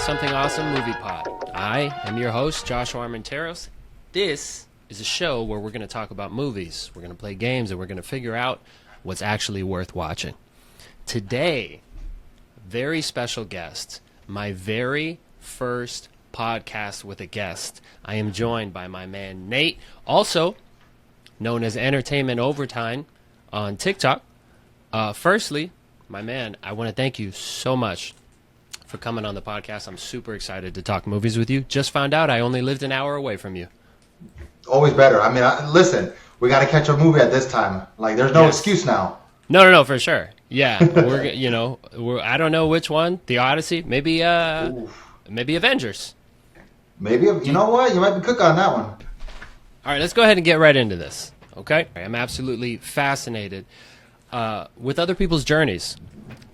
Something Awesome Movie Pod. I am your host, Joshua Armenteros. This is a show where we're going to talk about movies, we're going to play games, and we're going to figure out what's actually worth watching. Today, very special guest, my very first podcast with a guest. I am joined by my man Nate, also known as Entertainment Overtime on TikTok. Firstly, my man, I want to thank you so much for coming on the podcast. I'm super excited to talk movies with you. Just found out I only lived an hour away from you. Always better. I mean, listen, we got to catch a movie at this time. Like, there's no excuse now. No, for sure. Yeah, I don't know which one. The Odyssey, maybe Avengers. Maybe, you know what? You might be cooking on that one. All right, let's go ahead and get right into this, okay? I'm absolutely fascinated with other people's journeys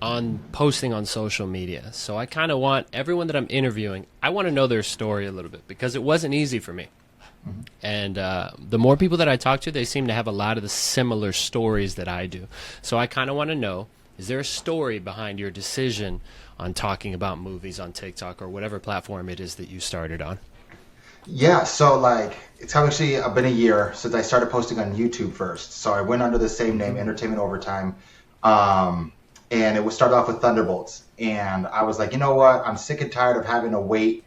on posting on social media. So I kind of want everyone that I'm interviewing, I want to know their story a little bit because it wasn't easy for me. Mm-hmm. And the more people that I talk to, they seem to have a lot of the similar stories that I do. So I kind of want to know, is there a story behind your decision on talking about movies on TikTok or whatever platform it is that you started on? Yeah, so like it's actually been a year since I started posting on YouTube first. So I went under the same name, Entertainment Overtime, and it was started off with Thunderbolts. And I was like, you know what? I'm sick and tired of having to wait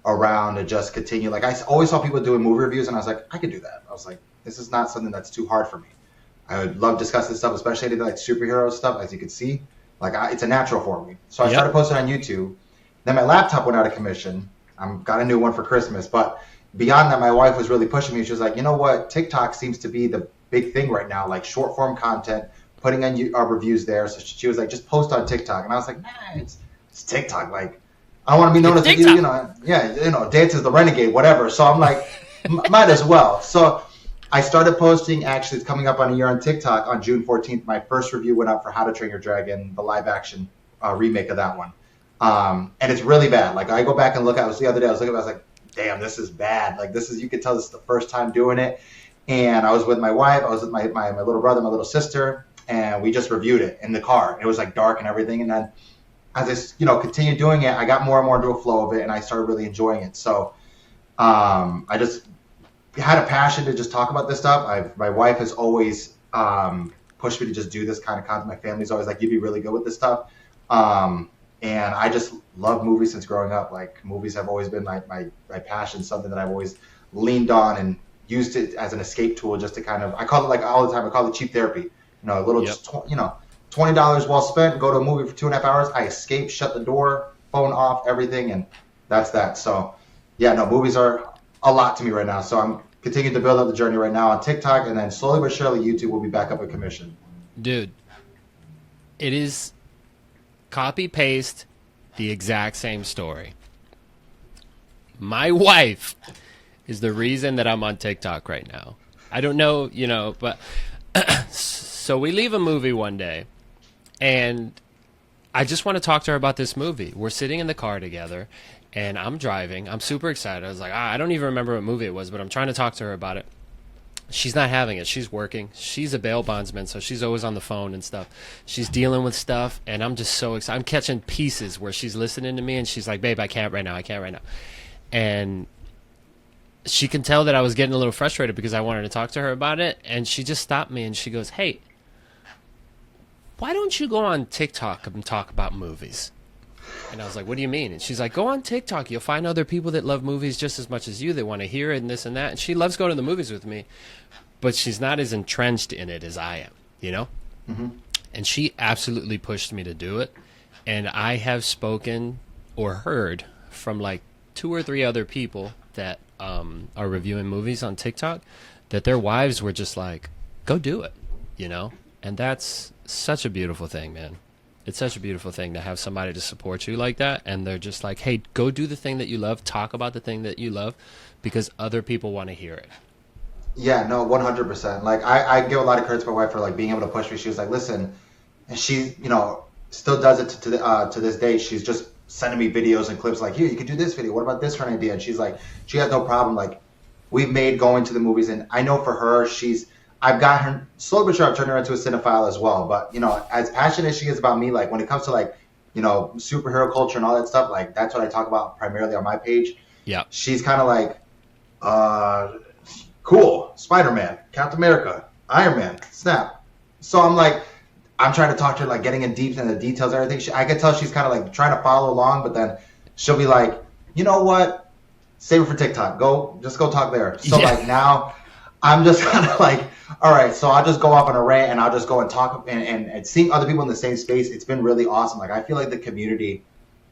around to just continue. Like I always saw people doing movie reviews, and I was like, I could do that. I was like, this is not something that's too hard for me. I would love discussing stuff, especially anything like superhero stuff, as you can see. Like it's a natural for me. So I started posting on YouTube. Then my laptop went out of commission. Got a new one for Christmas. But beyond that, my wife was really pushing me. She was like, you know what? TikTok seems to be the big thing right now, like short form content, putting on our reviews there. So she was like, just post on TikTok. And I was like, nah, it's TikTok. Like, I don't want to be known as, Dance is the renegade, whatever. So I'm like, might as well. So I started posting, actually, it's coming up on a year on TikTok on June 14th. My first review went up for How to Train Your Dragon, the live action remake of that one. And it's really bad. Like, I go back and look at it. The other day, I was like, damn, this is bad. Like, you could tell this is the first time doing it. And I was with my wife, I was with my little brother, my little sister, and we just reviewed it in the car. It was like dark and everything. And then as I, continued doing it, I got more and more into a flow of it, and I started really enjoying it. So I just had a passion to just talk about this stuff. My wife has always pushed me to just do this kind of content. My family's always like, you'd be really good with this stuff. And I just love movies since growing up. Like, movies have always been my passion, something that I've always leaned on and used it as an escape tool just to kind of, I call it, like, all the time, I call it cheap therapy. A little, just, $20 well spent, go to a movie for 2.5 hours. I escape, shut the door, phone off, everything, and that's that. So, yeah, no, movies are a lot to me right now. So I'm continuing to build up the journey right now on TikTok, and then slowly but surely YouTube will be back up at commission. Dude, it is copy-paste the exact same story. My wife is the reason that I'm on TikTok right now. I don't know, but so we leave a movie one day, and I just want to talk to her about this movie. We're sitting in the car together, and I'm driving. I'm super excited. I was like, I don't even remember what movie it was, but I'm trying to talk to her about it. She's not having it. She's working. She's a bail bondsman, so she's always on the phone and stuff. She's dealing with stuff, and I'm just so excited. I'm catching pieces where she's listening to me, and she's like, babe, I can't right now. And she can tell that I was getting a little frustrated because I wanted to talk to her about it, and she just stopped me, and she goes, hey, why don't you go on TikTok and talk about movies? And I was like, what do you mean? And she's like, go on TikTok. You'll find other people that love movies just as much as you. They want to hear it and this and that. And she loves going to the movies with me, but she's not as entrenched in it as I am, Mm-hmm. And she absolutely pushed me to do it. And I have spoken or heard from like 2 or 3 other people that are reviewing movies on TikTok that their wives were just like, go do it, And that's such a beautiful thing, man. It's such a beautiful thing to have somebody to support you like that, and they're just like, hey, go do the thing that you love, talk about the thing that you love, because other people want to hear it. Yeah, no, 100%. Like, I give a lot of credit to my wife for, like, being able to push me. She was like, listen, and she, still does it to this day. She's just sending me videos and clips like, here, you could do this video. What about this for an idea? And she's like, she has no problem. Like, we've made going to the movies, and I know for her, I've got her, slowly but sure, I've turned her into a cinephile as well. But, as passionate as she is about me, like, when it comes to, like, superhero culture and all that stuff. Like that's what I talk about primarily on my page. Yeah. She's kind of like, cool, Spider-Man, Captain America, Iron Man, snap. So I'm trying to talk to her, like getting in deep in the details and everything. I could tell she's kind of like trying to follow along, but then she'll be like, you know what? Save it for TikTok. Just go talk there. So like now I'm just kind of like, all right, so I'll just go off on a rant and I'll just go and talk and seeing other people in the same space. It's been really awesome. Like I feel like the community,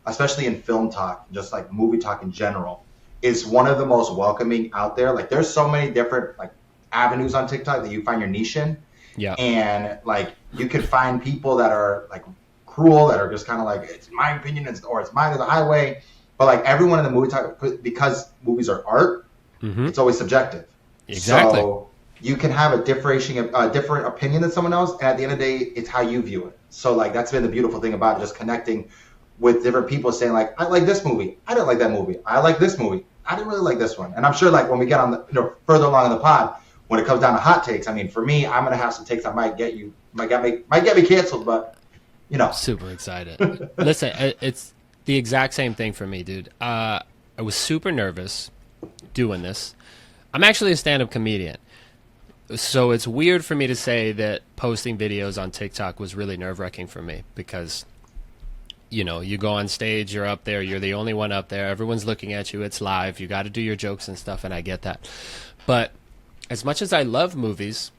especially in film talk, just like movie talk in general, is one of the most welcoming out there. Like there's so many different like avenues on TikTok that you find your niche in. Yeah. And like you can find people that are like cruel, that are just kind of like, it's my opinion, or it's mine is the highway. But like everyone in the movie talk, because movies are art, it's always subjective. Exactly. So you can have a different opinion than someone else, and at the end of the day, it's how you view it. So like that's been the beautiful thing about it, just connecting with different people, saying like, I like this movie, I didn't like that movie, I like this movie, I didn't really like this one. And I'm sure like when we get on the further along in the pod, when it comes down to hot takes, I mean, for me, I'm gonna have some takes that might get me canceled, but super excited. Listen, it's the exact same thing for me, dude. I was super nervous doing this. I'm actually a stand-up comedian, so it's weird for me to say that posting videos on TikTok was really nerve-wracking for me because, you go on stage, you're up there, you're the only one up there, everyone's looking at you, it's live, you got to do your jokes and stuff, and I get that. But as much as I love movies,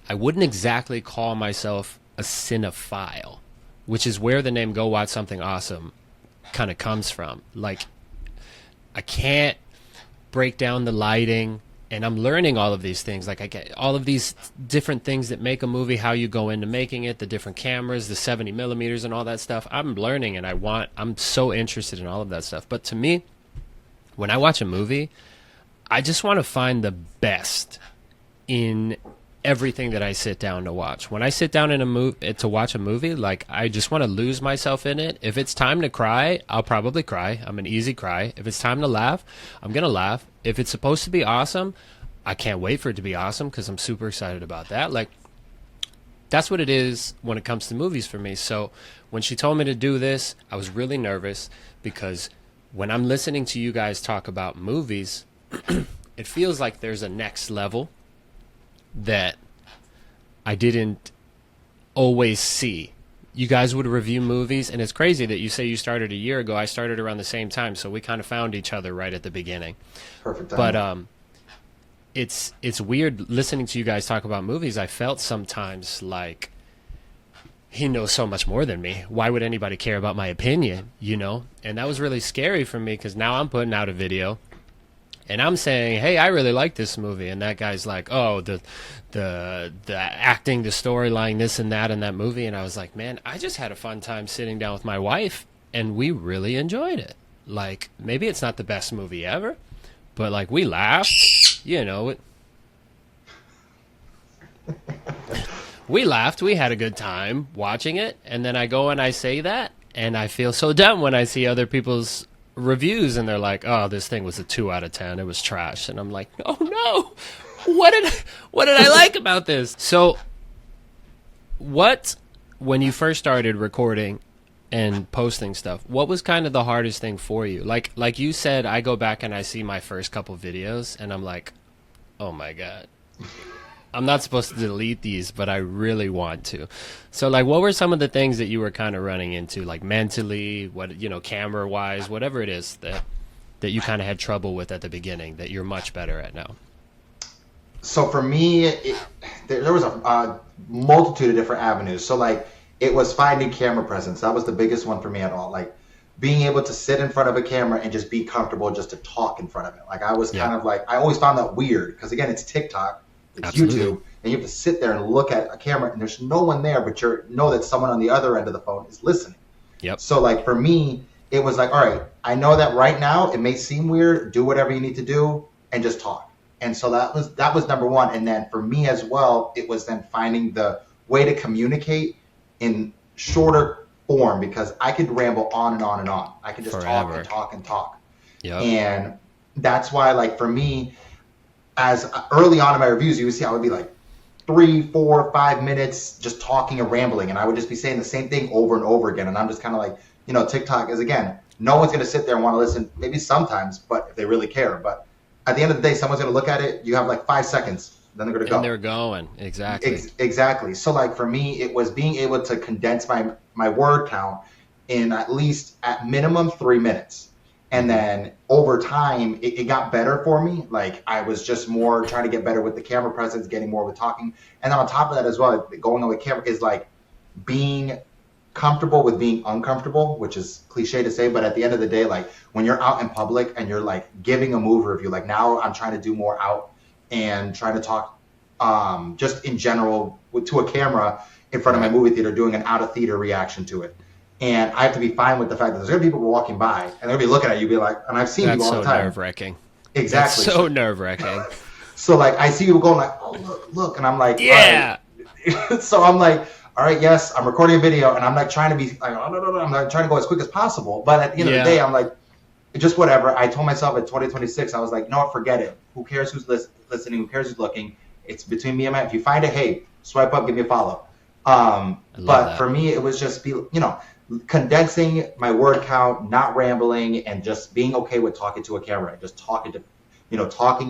I wouldn't exactly call myself a cinephile, which is where the name Go Watch Something Awesome kind of comes from. Like, I can't break down the lighting, and I'm learning all of these things. Like, I get all of these different things that make a movie, how you go into making it, the different cameras, the 70 millimeters and all that stuff. I'm learning, and I'm so interested in all of that stuff. But to me, when I watch a movie, I just want to find the best in everything that I sit down to watch. When I sit down to watch a movie, like I just want to lose myself in it. If it's time to cry, I'll probably cry. I'm an easy cry. If it's time to laugh, I'm going to laugh. If it's supposed to be awesome, I can't wait for it to be awesome because I'm super excited about that. Like that's what it is when it comes to movies for me. So when she told me to do this, I was really nervous because when I'm listening to you guys talk about movies, it feels like there's a next level that I didn't always see. You guys would review movies, and it's crazy that you say you started a year ago. I started around the same time, so we kind of found each other right at the beginning. Perfect time. But it's weird listening to you guys talk about movies. I felt sometimes like he knows so much more than me. Why would anybody care about my opinion, And that was really scary for me because now I'm putting out a video and I'm saying, hey, I really like this movie. And that guy's like, oh, the acting, the storyline, this and that in that movie. And I was like, man, I just had a fun time sitting down with my wife, and we really enjoyed it. Like, maybe it's not the best movie ever, but, like, we laughed. We laughed. We had a good time watching it. And then I go and I say that, and I feel so dumb when I see other people's reviews and they're like, oh, this thing was a 2 out of 10, it was trash. And I'm like, oh no, what did I like about this? So when you first started recording and posting stuff, what was kind of the hardest thing for you? Like you said, I go back and I see my first couple videos and I'm like, oh my god, I'm not supposed to delete these, but I really want to. So, like, what were some of the things that you were kind of running into, like mentally, camera-wise, whatever it is that you kind of had trouble with at the beginning that you're much better at now? So for me, there was a multitude of different avenues. So, like, it was finding camera presence. That was the biggest one for me at all. Like, being able to sit in front of a camera and just be comfortable just to talk in front of it. Like, I was kind of like, I always found that weird because, again, it's TikTok. It's Absolutely. YouTube, and you have to sit there and look at a camera, and there's no one there, but you know that someone on the other end of the phone is listening. Yep. So, like, for me, it was like, all right, I know that right now it may seem weird. Do whatever you need to do and just talk. And so that was number one. And then for me as well, it was then finding the way to communicate in shorter form because I could ramble on and on and on. I could just talk and talk and talk. Yep. And that's why, like, for me, as early on in my reviews, you would see I would be like, 3, 4, 5 minutes just talking and rambling, and I would just be saying the same thing over and over again. And I'm just kind of like, TikTok is, again, no one's going to sit there and want to listen, maybe sometimes, but if they really care. But at the end of the day, someone's going to look at it. You have like 5 seconds, then they're going to go. And they're going. Exactly. Exactly. So like for me, it was being able to condense my word count in at minimum 3 minutes. And then over time, it got better for me. Like I was just more trying to get better with the camera presence, getting more with talking. And then on top of that as well, going on with camera is like being comfortable with being uncomfortable, which is cliche to say, but at the end of the day, like when you're out in public and you're like giving a movie review, like now I'm trying to do more out and trying to talk just in general to a camera in front of my movie theater, doing an out of theater reaction to it. And I have to be fine with the fact that there's going to be people walking by and they're going to be looking at you, be like, and I've seen people all the time. That's so nerve-wracking. Exactly. That's so nerve-wracking. So like I see people going like, oh look, and I'm like, yeah. Right. So I'm like, all right, yes, I'm recording a video, and I'm like trying to be like, oh, no, I'm like trying to go as quick as possible. But at the end of the day, I'm like, just whatever. I told myself at 2026, I was like, no, forget it. Who cares who's listening? Who cares who's looking? It's between me and if you find it, hey, swipe up, give me a follow. But for me, it was just condensing my word count, not rambling, and just being okay with talking to a camera, just talking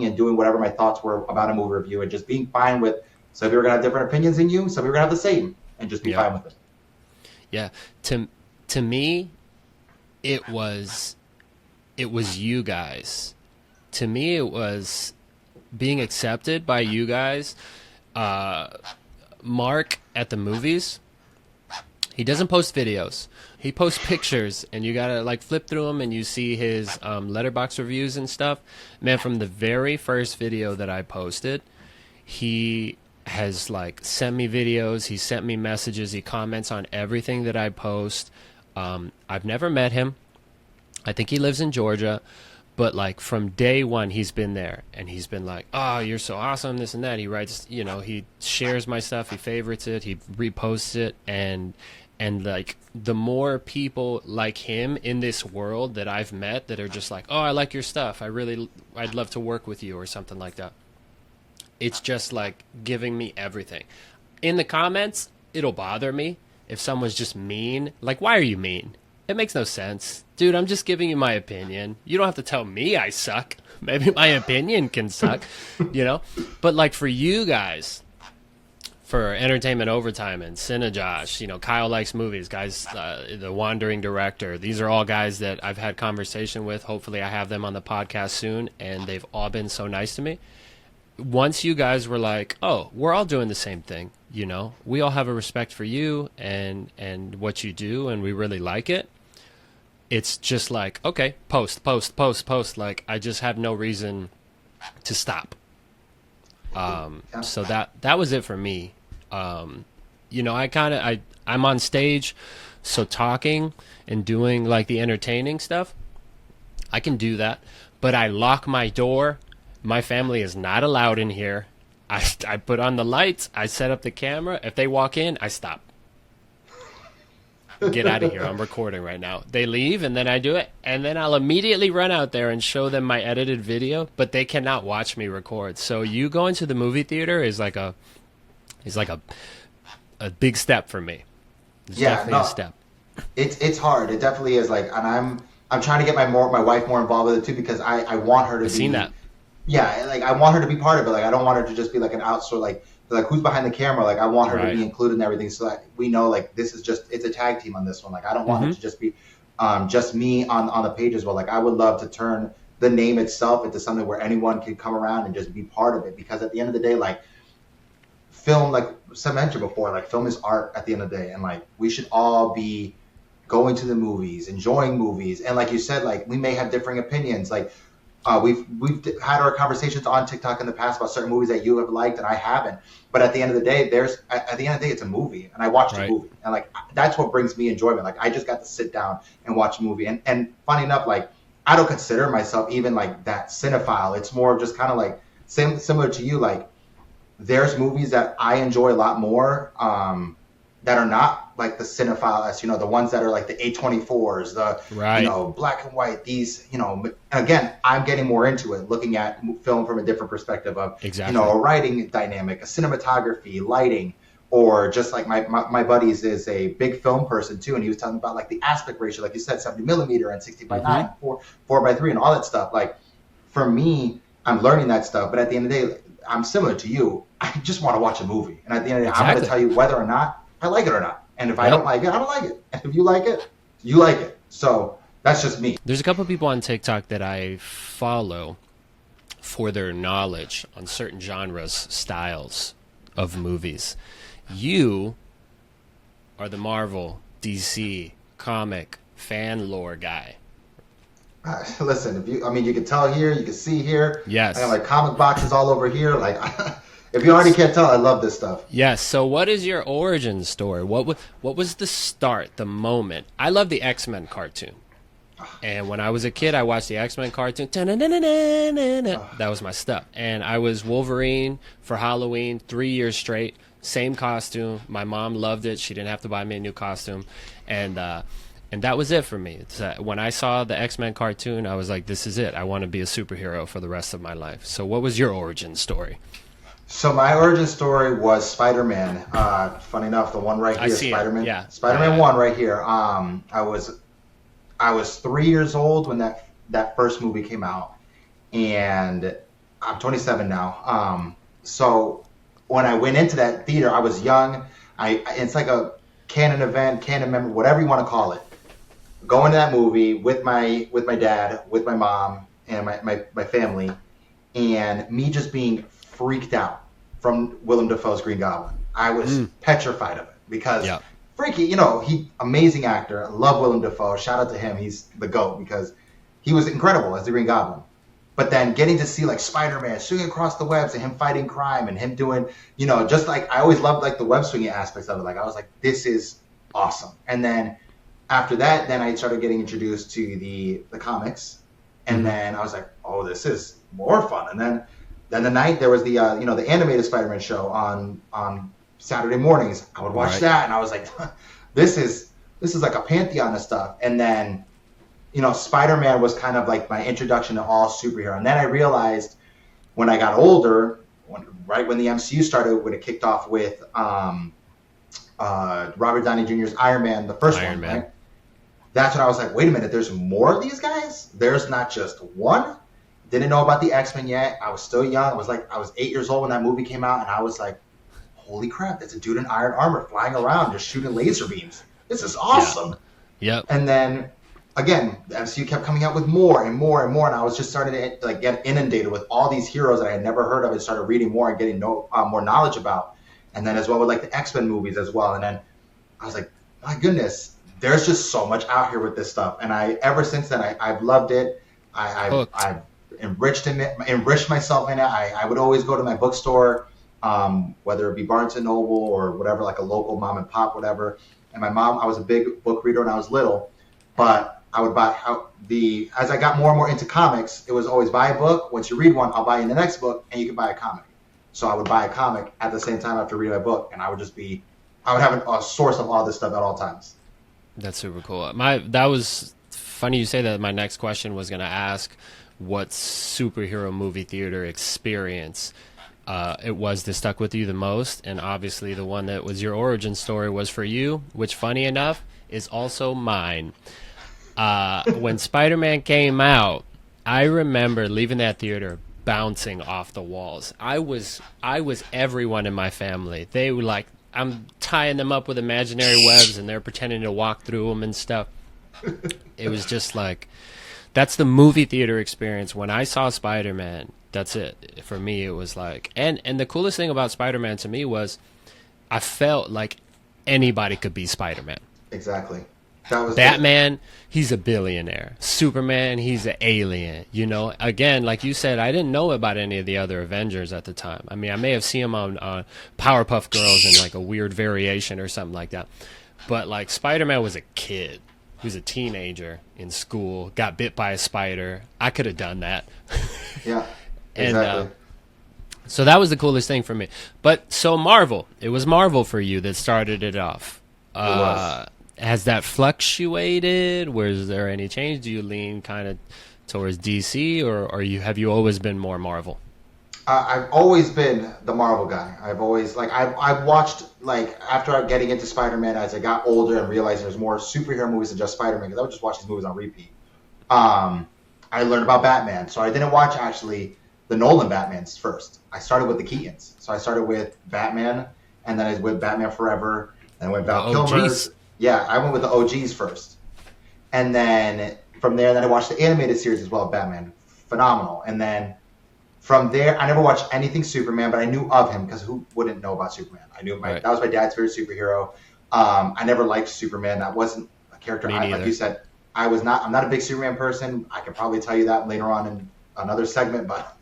and doing whatever my thoughts were about a movie review, and just being fine with. Some people are gonna have different opinions than you. Some people are gonna have the same, and just be fine with it. Yeah, to me, it was you guys. To me, it was being accepted by you guys. Mark at the movies, he doesn't post videos. He posts pictures, and you gotta like flip through them, and you see his letterbox reviews and stuff. Man, from the very first video that I posted, he has like sent me videos. He sent me messages. He comments on everything that I post. I've never met him. I think he lives in Georgia. But like from day one, he's been there, and he's been like, "Oh, you're so awesome," this and that. He writes, he shares my stuff, he favorites it, he reposts it, and like the more people like him in this world that I've met that are just like, "Oh, I like your stuff. I'd love to work with you," or something like that. It's just like giving me everything. In the comments, it'll bother me if someone's just mean. Like, why are you mean? It makes no sense. Dude, I'm just giving you my opinion. You don't have to tell me I suck. Maybe my opinion can suck, But like for you guys, for Entertainment Overtime and Cinejosh, Kyle Likes Movies, guys, the Wandering Director, these are all guys that I've had conversation with. Hopefully I have them on the podcast soon, and they've all been so nice to me. Once you guys were like, oh, we're all doing the same thing, we all have a respect for you and what you do, and we really like it. It's just like, okay, post. Like, I just have no reason to stop. So that was it for me. I'm on stage, so talking and doing like the entertaining stuff, I can do that. But I lock my door. My family is not allowed in here. I put on the lights. I set up the camera. If they walk in, I stop. Get out of here. I'm recording right now. They leave, and then I do it, and then I'll immediately run out there and show them my edited video, but they cannot watch me record. So you going to the movie theater is like a big step for me. It's definitely a step. It's hard. It definitely is. Like, and I'm trying to get my wife more involved with it too, because I want her to be. Seen that. Yeah, like I want her to be part of it. Like I don't want her to just be like an outsource, like who's behind the camera. Like I want her to be included in everything, so that we know like this is it's a tag team on this one. Like I don't want it to just be just me on the page as well. Like I would love to turn the name itself into something where anyone can come around and just be part of it. Because at the end of the day, like film, like I mentioned before, like film is art at the end of the day, and like we should all be going to the movies, enjoying movies, and like you said, like we may have differing opinions, like. We've had our conversations on TikTok in the past about certain movies that you have liked and I haven't. But at the end of the day, it's a movie, and I watched a movie, and like that's what brings me enjoyment. Like I just got to sit down and watch a movie, and funny enough, like I don't consider myself even like that cinephile. It's more of just kind of like similar to you. Like there's movies that I enjoy a lot more that are not like the cinephiles, the ones that are like the A24s, the, Right. black and white, these, again, I'm getting more into it, looking at film from a different perspective of, Exactly. a writing dynamic, a cinematography, lighting, or just like my buddies is a big film person too. And he was talking about like the aspect ratio, like you said, 70 millimeter and 60 by Mm-hmm. 9, 4 by 3 and all that stuff. Like for me, I'm learning that stuff, but at the end of the day, I'm similar to you. I just want to watch a movie. And at the end of the day, I'm going to Exactly. tell you whether or not I like it or not. And if I don't Yep. like it, I don't like it. And if you like it, you like it. So that's just me. There's a couple of people on TikTok that I follow for their knowledge on certain genres, styles of movies. You are the Marvel, DC, comic, fan lore guy. Listen, you can tell here, you can see here. I got Yes. like comic boxes all over here. Like, if you already can't tell, I love this stuff. Yes. So, what is your origin story? What was the start, the moment? I love the X-Men cartoon, and when I was a kid, I watched the X-Men cartoon. That was my stuff, and I was Wolverine for Halloween 3 years straight. Same costume. My mom loved it. She didn't have to buy me a new costume, and that was it for me. When I saw the X-Men cartoon, I was like, "This is it. I want to be a superhero for the rest of my life." So, what was your origin story? So my origin story was Spider-Man. Funny enough, the one right I here, see it. Spider-Man. Yeah. Spider-Man Yeah. 1 right here. I was 3 years old when that first movie came out, and I'm 27 now. So when I went into that theater, I was young. It's like a canon event, canon member, whatever you want to call it. Going to that movie with my dad, with my mom, and my family, and me just being freaked out from Willem Dafoe's Green Goblin. I was Mm. petrified of it because Yeah. freaky, he amazing actor. I love Willem Dafoe. Shout out to him. He's the GOAT because he was incredible as the Green Goblin. But then getting to see like Spider-Man swinging across the webs and him fighting crime and him doing, just like I always loved like the web swinging aspects of it. Like I was like, this is awesome. And then after that, then I started getting introduced to the comics, and then I was like, oh, this is more fun. And then the night there was the animated Spider-Man show on Saturday mornings. I would watch Right. that, and I was like, this is like a pantheon of stuff. And then Spider-Man was kind of like my introduction to all superhero. And then I realized when I got older, right when the MCU started, when it kicked off with Robert Downey Jr.'s Iron Man, the first Iron one, Man. right? That's when I was like, wait a minute, there's more of these guys? There's not just one? Didn't know about the X-Men yet. I was still young. I was 8 years old when that movie came out, and I was like, holy crap, there's a dude in iron armor flying around just shooting laser beams. This is awesome. Yep. And then again, the MCU kept coming out with more and more and more, and I was just starting to like get inundated with all these heroes that I had never heard of and started reading more and getting more knowledge about. And then as well with like the X-Men movies as well. And then I was like, my goodness, there's just so much out here with this stuff. And ever since then, I've loved it. Hooked. I've enriched myself in it. I would always go to my bookstore, whether it be Barnes and Noble or whatever, like a local mom and pop, whatever. And my mom, I was a big book reader when I was little, but I would buy as I got more and more into comics, it was always buy a book. Once you read one, I'll buy you the next book, and you can buy a comic. So I would buy a comic at the same time after reading my book, and I would have a source of all this stuff at all times. That's super cool. That was funny you say that. My next question was going to ask what superhero movie theater experience it was that stuck with you the most, and obviously the one that was your origin story was for you, which funny enough is also mine. When Spider-Man came out, I remember leaving that theater bouncing off the walls. I was everyone in my family. They were like, I'm tying them up with imaginary webs, and they're pretending to walk through them and stuff. It was just like, that's the movie theater experience. When I saw Spider-Man, that's it. For me, it was like, and the coolest thing about Spider-Man to me was I felt like anybody could be Spider-Man. Exactly. That was Batman, he's a billionaire. Superman, he's an alien. Again, like you said, I didn't know about any of the other Avengers at the time. I mean, I may have seen them on Powerpuff Girls in like a weird variation or something like that. But like Spider-Man was a kid. He was a teenager in school, got bit by a spider. I could have done that. Yeah, And exactly. So that was the coolest thing for me. But so Marvel, it was Marvel for you that started it off. It was. Has that fluctuated? Was there any change? Do you lean kind of towards DC, or have you always been more Marvel? I've always been the Marvel guy. I've always like I've watched like after getting into Spider-Man as I got older and realized there's more superhero movies than just Spider-Man because I would just watch these movies on repeat. I learned about Batman, so I didn't watch actually the Nolan Batmans first. I started with the Keatons, so I started with Batman, and then I went Batman Forever, and I went Val Kilmer's. Yeah, I went with the OGs first, and then from there, then I watched the animated series as well, Batman, phenomenal, and then. From there, I never watched anything Superman, but I knew of him because who wouldn't know about Superman? I knew that was my dad's favorite superhero. I never liked Superman. That wasn't a character. Like you said, I'm not a big Superman person. I can probably tell you that later on in another segment, but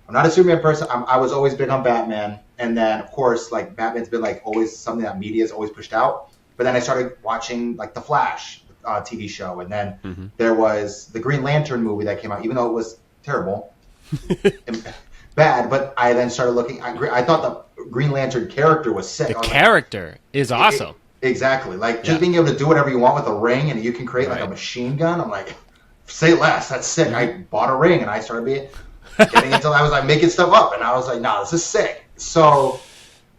I'm not a Superman person. I was always big on Batman, and then of course, like Batman's been like always something that media has always pushed out. But then I started watching like the Flash TV show, and then there was the Green Lantern movie that came out, even though it was terrible. Bad, but I then started looking. I thought the Green Lantern character was sick. The character is awesome. Exactly, like just being able to do whatever you want with a ring, and you can create like a machine gun. I'm like, say less. That's sick. I bought a ring, and I started getting into. I was like making stuff up, and I was like, nah, this is sick. So,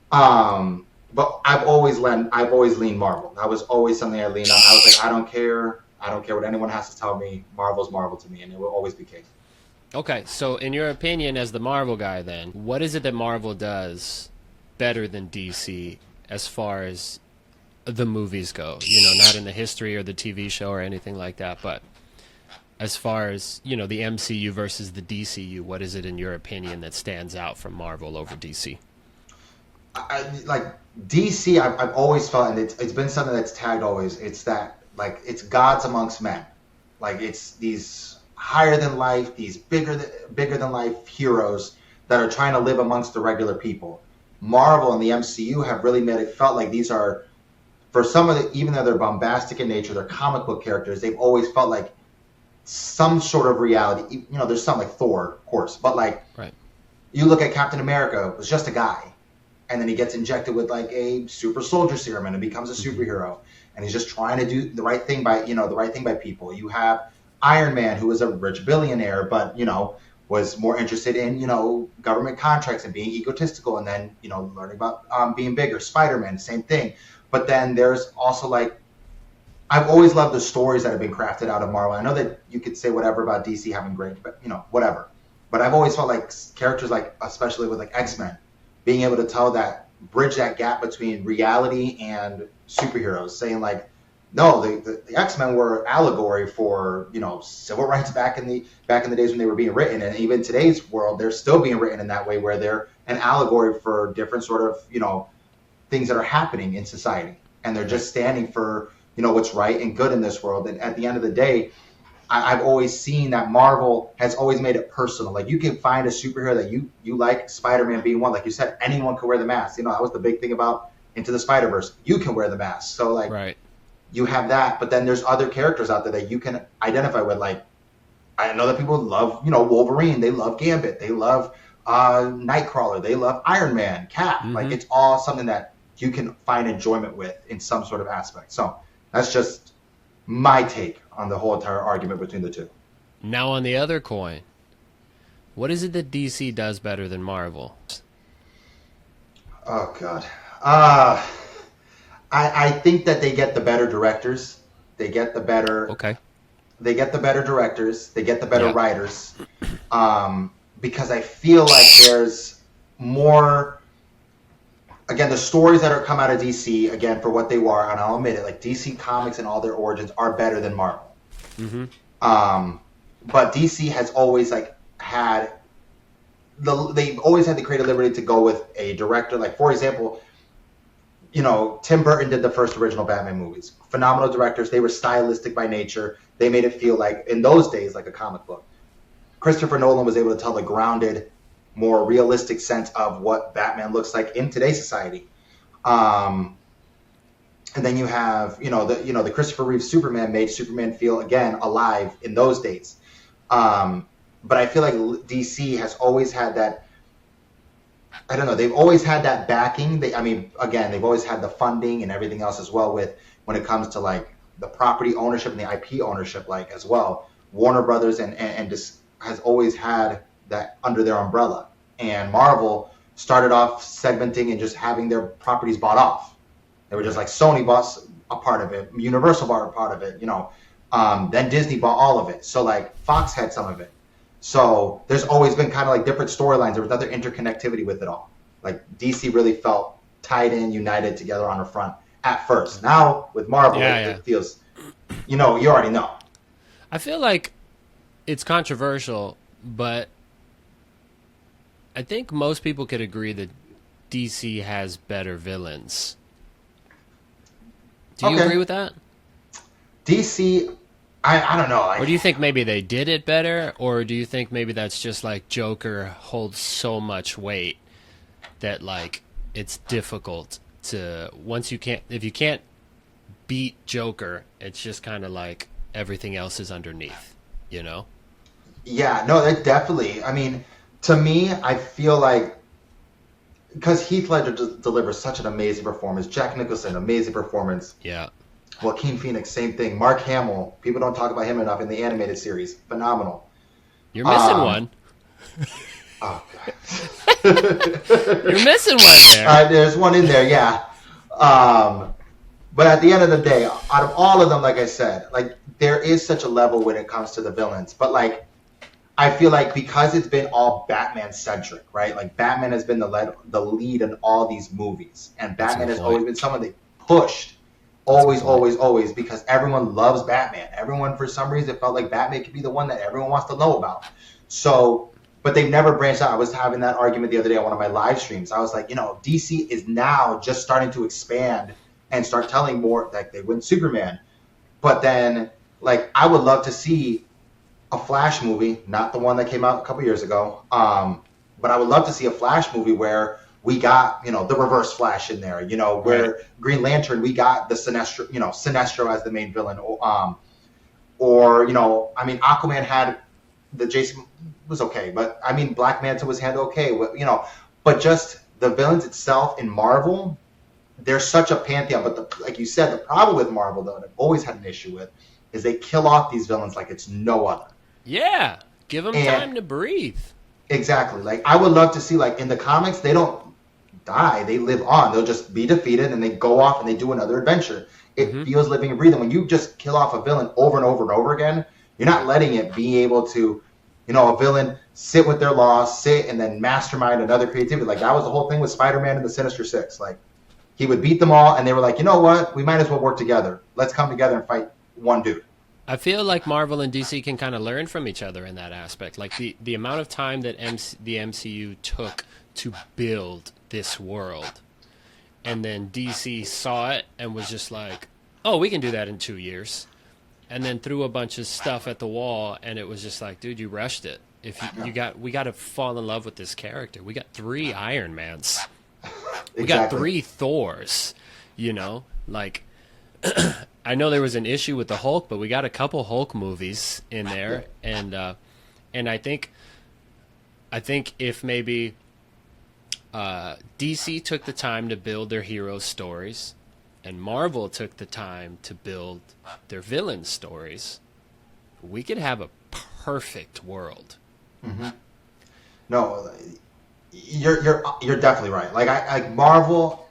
but I've always leaned Marvel. That was always something I leaned on. I was like, I don't care what anyone has to tell me. Marvel's Marvel to me, and it will always be king. Okay, so in your opinion, as the Marvel guy, then, what is it that Marvel does better than DC as far as the movies go? You know, not in the history or the TV show or anything like that, but as far as, you know, the MCU versus the DCU, what is it in your opinion that stands out from Marvel over DC? Like DC, I've always felt, and it's been something that's tagged always. It's that like it's gods amongst men, like it's these higher than life, these bigger than life heroes that are trying to live amongst the regular people. Marvel and the MCU have really made it felt like these are, for some of the, even though they're bombastic in nature, they're comic book characters. They've always felt like some sort of reality. You know, there's some like Thor, of course, but like you look at Captain America, was just a guy, and then he gets injected with like a super soldier serum and becomes a superhero, and he's just trying to do the right thing by people. You have Iron Man, who was a rich billionaire, but, you know, was more interested in, you know, government contracts and being egotistical, and then, you know, learning about being bigger. Spider-Man, same thing. But then there's also, like, I've always loved the stories that have been crafted out of Marvel. I know that you could say whatever about DC having great, but, you know, whatever. But I've always felt like characters like, especially with, like, X-Men, being able to bridge that gap between reality and superheroes, saying, like, no, the X-Men were allegory for, you know, civil rights back in the days when they were being written, and even today's world, they're still being written in that way, where they're an allegory for different sort of, you know, things that are happening in society, and they're just standing for, you know, what's right and good in this world. And at the end of the day, I've always seen that Marvel has always made it personal. Like you can find a superhero that you like, Spider-Man being one. Like you said, anyone can wear the mask. You know, that was the big thing about Into the Spider-Verse. You can wear the mask. So like. You have that, but then there's other characters out there that you can identify with. Like, I know that people love, you know, Wolverine. They love Gambit. They love Nightcrawler. They love Iron Man, Cap. Like, it's all something that you can find enjoyment with in some sort of aspect. So that's just my take on the whole entire argument between the two. Now, on the other coin, what is it that DC does better than Marvel? Oh, God. I think that they get the better directors. They get the better. Okay. They get the better directors. They get the better writers. Because I feel like there's more. Again, the stories that are come out of DC, again, for what they were, and I'll admit it, like DC Comics and all their origins are better than Marvel. But DC has always like had they've always had the creative liberty to go with a director. Like, for example, you know, Tim Burton did the first original Batman movies. Phenomenal directors. They were stylistic by nature. They made it feel like, in those days, like a comic book. Christopher Nolan was able to tell the grounded, more realistic sense of what Batman looks like in today's society. And then you have, the Christopher Reeve Superman made Superman feel, again, alive in those days. But I feel like DC has always had that I don't know. They've always had that backing. I mean, again, they've always had the funding and everything else as well with when it comes to like the property ownership and the IP ownership, like as well. Warner Brothers and just has always had that under their umbrella. And Marvel started off segmenting and just having their properties bought off. They were just like Sony bought a part of it, Universal bought a part of it, you know. Then Disney bought all of it. So like Fox had some of it. So there's always been kind of like different storylines. There was other interconnectivity with it all. Like DC really felt tied in, united together on the front at first. Now with Marvel, it feels, you know, you already know. I feel like it's controversial, but I think most people could agree that DC has better villains. Do you agree with that? DC, I don't know. Or do you think maybe they did it better? Or do you think maybe that's just like Joker holds so much weight that like it's difficult to, if you can't beat Joker, it's just kind of like everything else is underneath, you know? Yeah, no, that definitely. I mean, to me, I feel like because Heath Ledger delivers such an amazing performance, Jack Nicholson, amazing performance. Yeah. Joaquin Phoenix, same thing. Mark Hamill, people don't talk about him enough in the animated series. Phenomenal. You're missing one. Oh, God. You're missing one there. There's one in there, yeah. But at the end of the day, out of all of them, like I said, like there is such a level when it comes to the villains. But like, I feel like because it's been all Batman centric, right? Like Batman has been the lead in all these movies, and Batman has always been someone they pushed. Always, because everyone loves Batman. Everyone, for some reason, felt like Batman could be the one that everyone wants to know about. So, but they've never branched out. I was having that argument the other day on one of my live streams. I was like, you know, DC is now just starting to expand and start telling more, like they went Superman. But then, like, I would love to see a Flash movie, not the one that came out a couple years ago, but I would love to see a Flash movie where we got, you know, the Reverse Flash in there, you know, where Green Lantern, we got the Sinestro, you know, Sinestro as the main villain, or you know, I mean, Aquaman had the Jason was okay, but I mean, Black Manta was handled okay, you know, but just the villains itself in Marvel, there's such a pantheon. But like you said, the problem with Marvel, though, and I've always had an issue with, is they kill off these villains like it's no other. Yeah, give them time to breathe. Exactly. Like I would love to see, like in the comics, they don't die; they live on. They'll just be defeated and they go off and they do another adventure. It feels living and breathing. When you just kill off a villain over and over and over again, you're not letting it be able to, you know, a villain sit with their loss, sit and then mastermind another creativity. Like that was the whole thing with Spider-Man and the Sinister Six. Like he would beat them all, and they were like, you know what? We might as well work together. Let's come together and fight one dude. I feel like Marvel and DC can kind of learn from each other in that aspect. Like the amount of time that the MCU took to build this world, and then DC saw it and was just like, oh, we can do that in 2 years, and then threw a bunch of stuff at the wall, and it was just like, dude, you rushed it. If we got to fall in love with this character. We got 3 Iron Mans. We got 3 Thors, you know, like I know there was an issue with the Hulk, but we got a couple Hulk movies in there, and I think if maybe DC took the time to build their hero stories, and Marvel took the time to build their villain stories, we could have a perfect world. Mm-hmm. No, you're definitely right. Like I Marvel.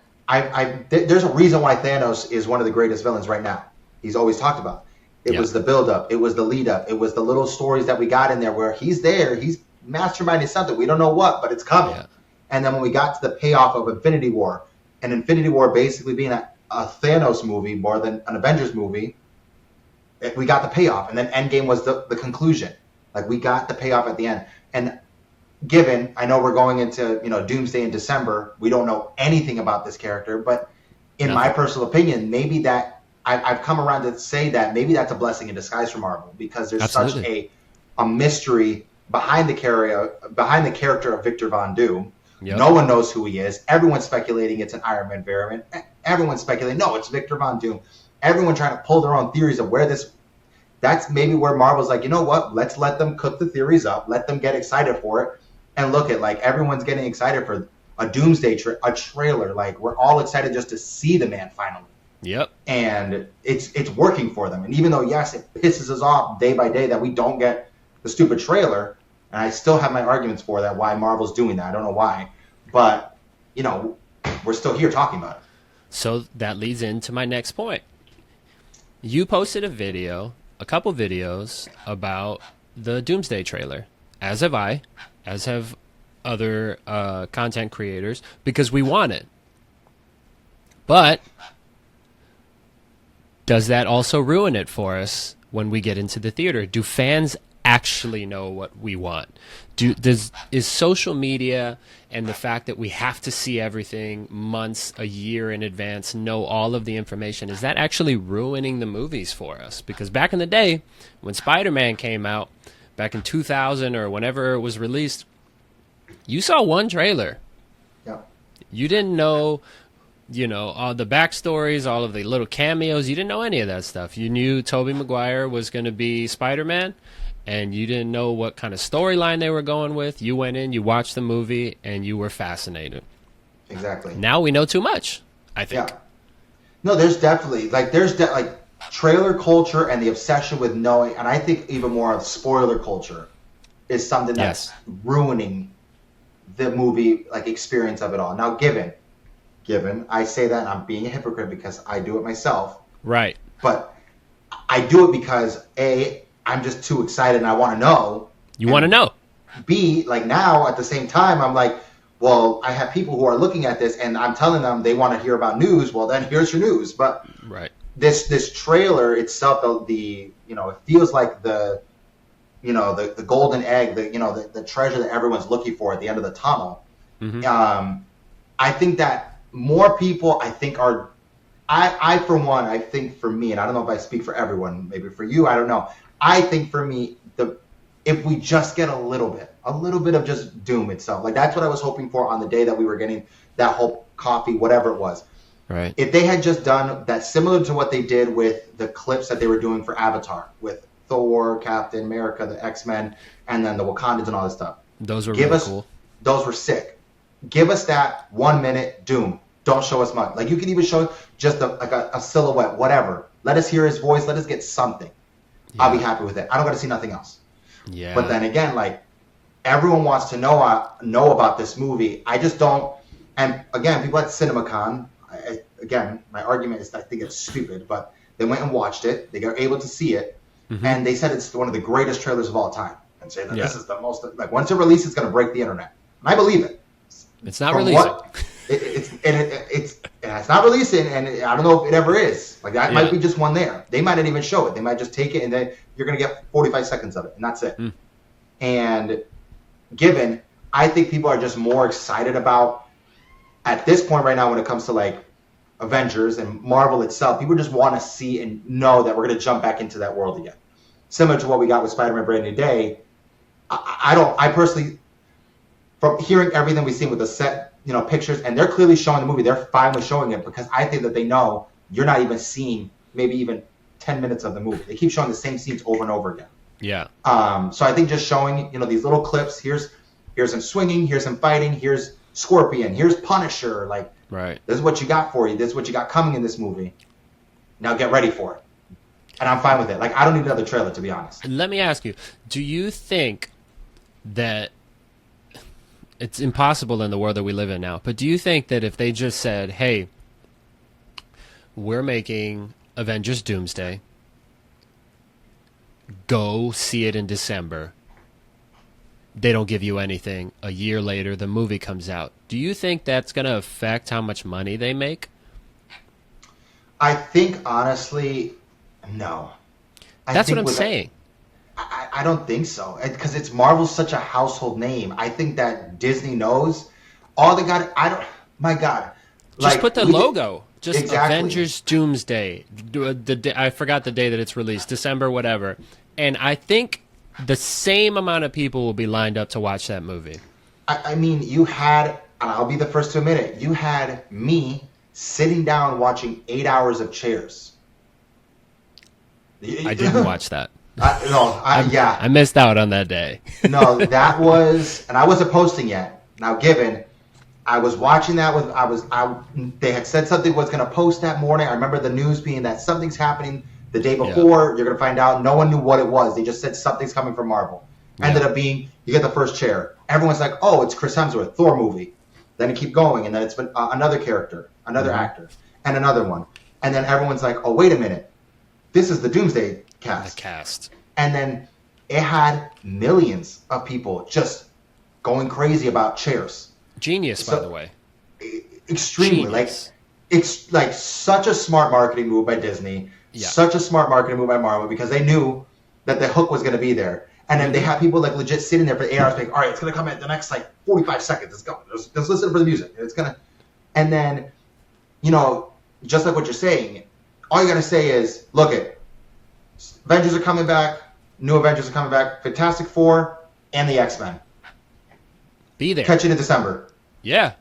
There's a reason why Thanos is one of the greatest villains right now. He's always talked about. It was the build-up. It was the lead-up. It was the little stories that we got in there where he's there. He's masterminding something. We don't know what, but it's coming. Yeah. And then when we got to the payoff of Infinity War, and Infinity War basically being a Thanos movie more than an Avengers movie, we got the payoff. And then Endgame was the conclusion. Like, we got the payoff at the end. And given, I know we're going into, you know, Doomsday in December, we don't know anything about this character, but in my personal opinion, maybe that I've come around to say that maybe that's a blessing in disguise for Marvel, because there's such a mystery behind the character of Victor Von Doom. Yep. No one knows who he is. Everyone's speculating it's an Iron Man variant. Everyone's speculating, no, it's Victor Von Doom. Everyone trying to pull their own theories of where this. That's maybe where Marvel's like, you know what? Let's let them cook the theories up. Let them get excited for it. And look at, like, everyone's getting excited for a Doomsday a trailer. Like, we're all excited just to see the man finally. Yep. And it's working for them. And even though, yes, it pisses us off day by day that we don't get the stupid trailer, and I still have my arguments for that, why Marvel's doing that. I don't know why. But, you know, we're still here talking about it. So that leads into my next point. You posted a couple videos about the Doomsday trailer, as have I, as have other content creators, because we want it. But does that also ruin it for us when we get into the theater? Do fans actually know what we want? Is social media and the fact that we have to see everything months, a year in advance, know all of the information, is that actually ruining the movies for us? Because back in the day, when Spider-Man came out, back in 2000 or whenever it was released, you saw one trailer. Yeah. You didn't know, all the backstories, all of the little cameos. You didn't know any of that stuff. You knew Tobey Maguire was going to be Spider-Man, and you didn't know what kind of storyline they were going with. You went in, you watched the movie, and you were fascinated. Exactly. Now we know too much, I think. Yeah. No, there's definitely, trailer culture and the obsession with knowing, and I think even more of spoiler culture is something that's ruining the movie, experience of it all. Now, given, I say that and I'm being a hypocrite because I do it myself. Right. But I do it because, A, I'm just too excited and I want to know. You want to know. B, now at the same time, I'm like, well, I have people who are looking at this and I'm telling them they want to hear about news. Well, then here's your news. But right. This trailer itself, it feels like the golden egg, the treasure that everyone's looking for at the end of the tunnel. Mm-hmm. I think that more people, I for one, I think for me, and I don't know if I speak for everyone, maybe for you, I don't know. I think for me, if we just get a little bit of just Doom itself, that's what I was hoping for on the day that we were getting that whole coffee, whatever it was. Right. If they had just done that, similar to what they did with the clips that they were doing for Avatar, with Thor, Captain America, the X-Men, and then the Wakandans and all this stuff. Those were really cool. Those were sick. Give us that 1 minute Doom. Don't show us much. You could even show just a silhouette, whatever. Let us hear his voice. Let us get something. Yeah. I'll be happy with it. I don't got to see nothing else. Yeah. But then again, everyone wants to know about this movie. I just don't. And again, people at CinemaCon, again, my argument is I think it's stupid, but they went and watched it. They got able to see it. Mm-hmm. And they said it's one of the greatest trailers of all time. And say that this is the most, once it releases, it's going to break the internet. And I believe it. It's not releasing. It's not releasing, and I don't know if it ever is. That might be just one there. They might not even show it. They might just take it, and then you're going to get 45 seconds of it, and that's it. Mm. And I think people are just more excited about, at this point right now when it comes to Avengers and Marvel itself, people just want to see and know that we're going to jump back into that world again. Similar to what we got with Spider-Man Brand New Day. I personally, from hearing everything we've seen with the set, pictures, and they're clearly showing the movie. They're finally showing it because I think that they know you're not even seeing maybe even 10 minutes of the movie. They keep showing the same scenes over and over again. Yeah. So I think just showing, these little clips, here's him swinging, here's him fighting, here's Scorpion, here's Punisher. Right. This is what you got for you. This is what you got coming in this movie. Now get ready for it. And I'm fine with it. I don't need another trailer, to be honest. Let me ask you, do you think that it's impossible in the world that we live in now, but do you think that if they just said, hey, we're making Avengers Doomsday, go see it in December, they don't give you anything, a year later the movie comes out, do you think that's going to affect how much money they make? I think, honestly, no. That's what I'm saying. I don't think so, because Marvel's such a household name. I think that Disney knows all they got. My God, just put the logo. Just exactly. Avengers Doomsday. I forgot the day that it's released, December, whatever. And I think the same amount of people will be lined up to watch that movie. I mean, you had, and I'll be the first to admit it, you had me sitting down watching 8 hours of Cheers. I didn't watch that. I missed out on that day. No, that was, and I wasn't posting yet. Now, I was watching that with they had said something was going to post that morning. I remember the news being that something's happening the day before. You're going to find out. No one knew what it was. They just said something's coming from Marvel. Ended up being, you get the first chair. Everyone's like, oh, it's Chris Hemsworth, Thor movie. Then you keep going, and then it's been another character, another actor, and another one. And then everyone's like, oh, wait a minute. This is the Doomsday cast. The cast. And then it had millions of people just going crazy about chairs. Genius, by the way. Extremely. Genius. It's like such a smart marketing move by Disney. Yeah. Such a smart marketing move by Marvel, because they knew that the hook was going to be there. And then they had people like legit sitting there for 8 hours like, all right, it's going to come in the next like 45 seconds. Let's go. Let's listen for the music. It's going to. And then, you know, just like what you're saying, all you got to say is, look it, Avengers are coming back. New Avengers are coming back. Fantastic Four and the X-Men. Be there. Catch it in December. Yeah.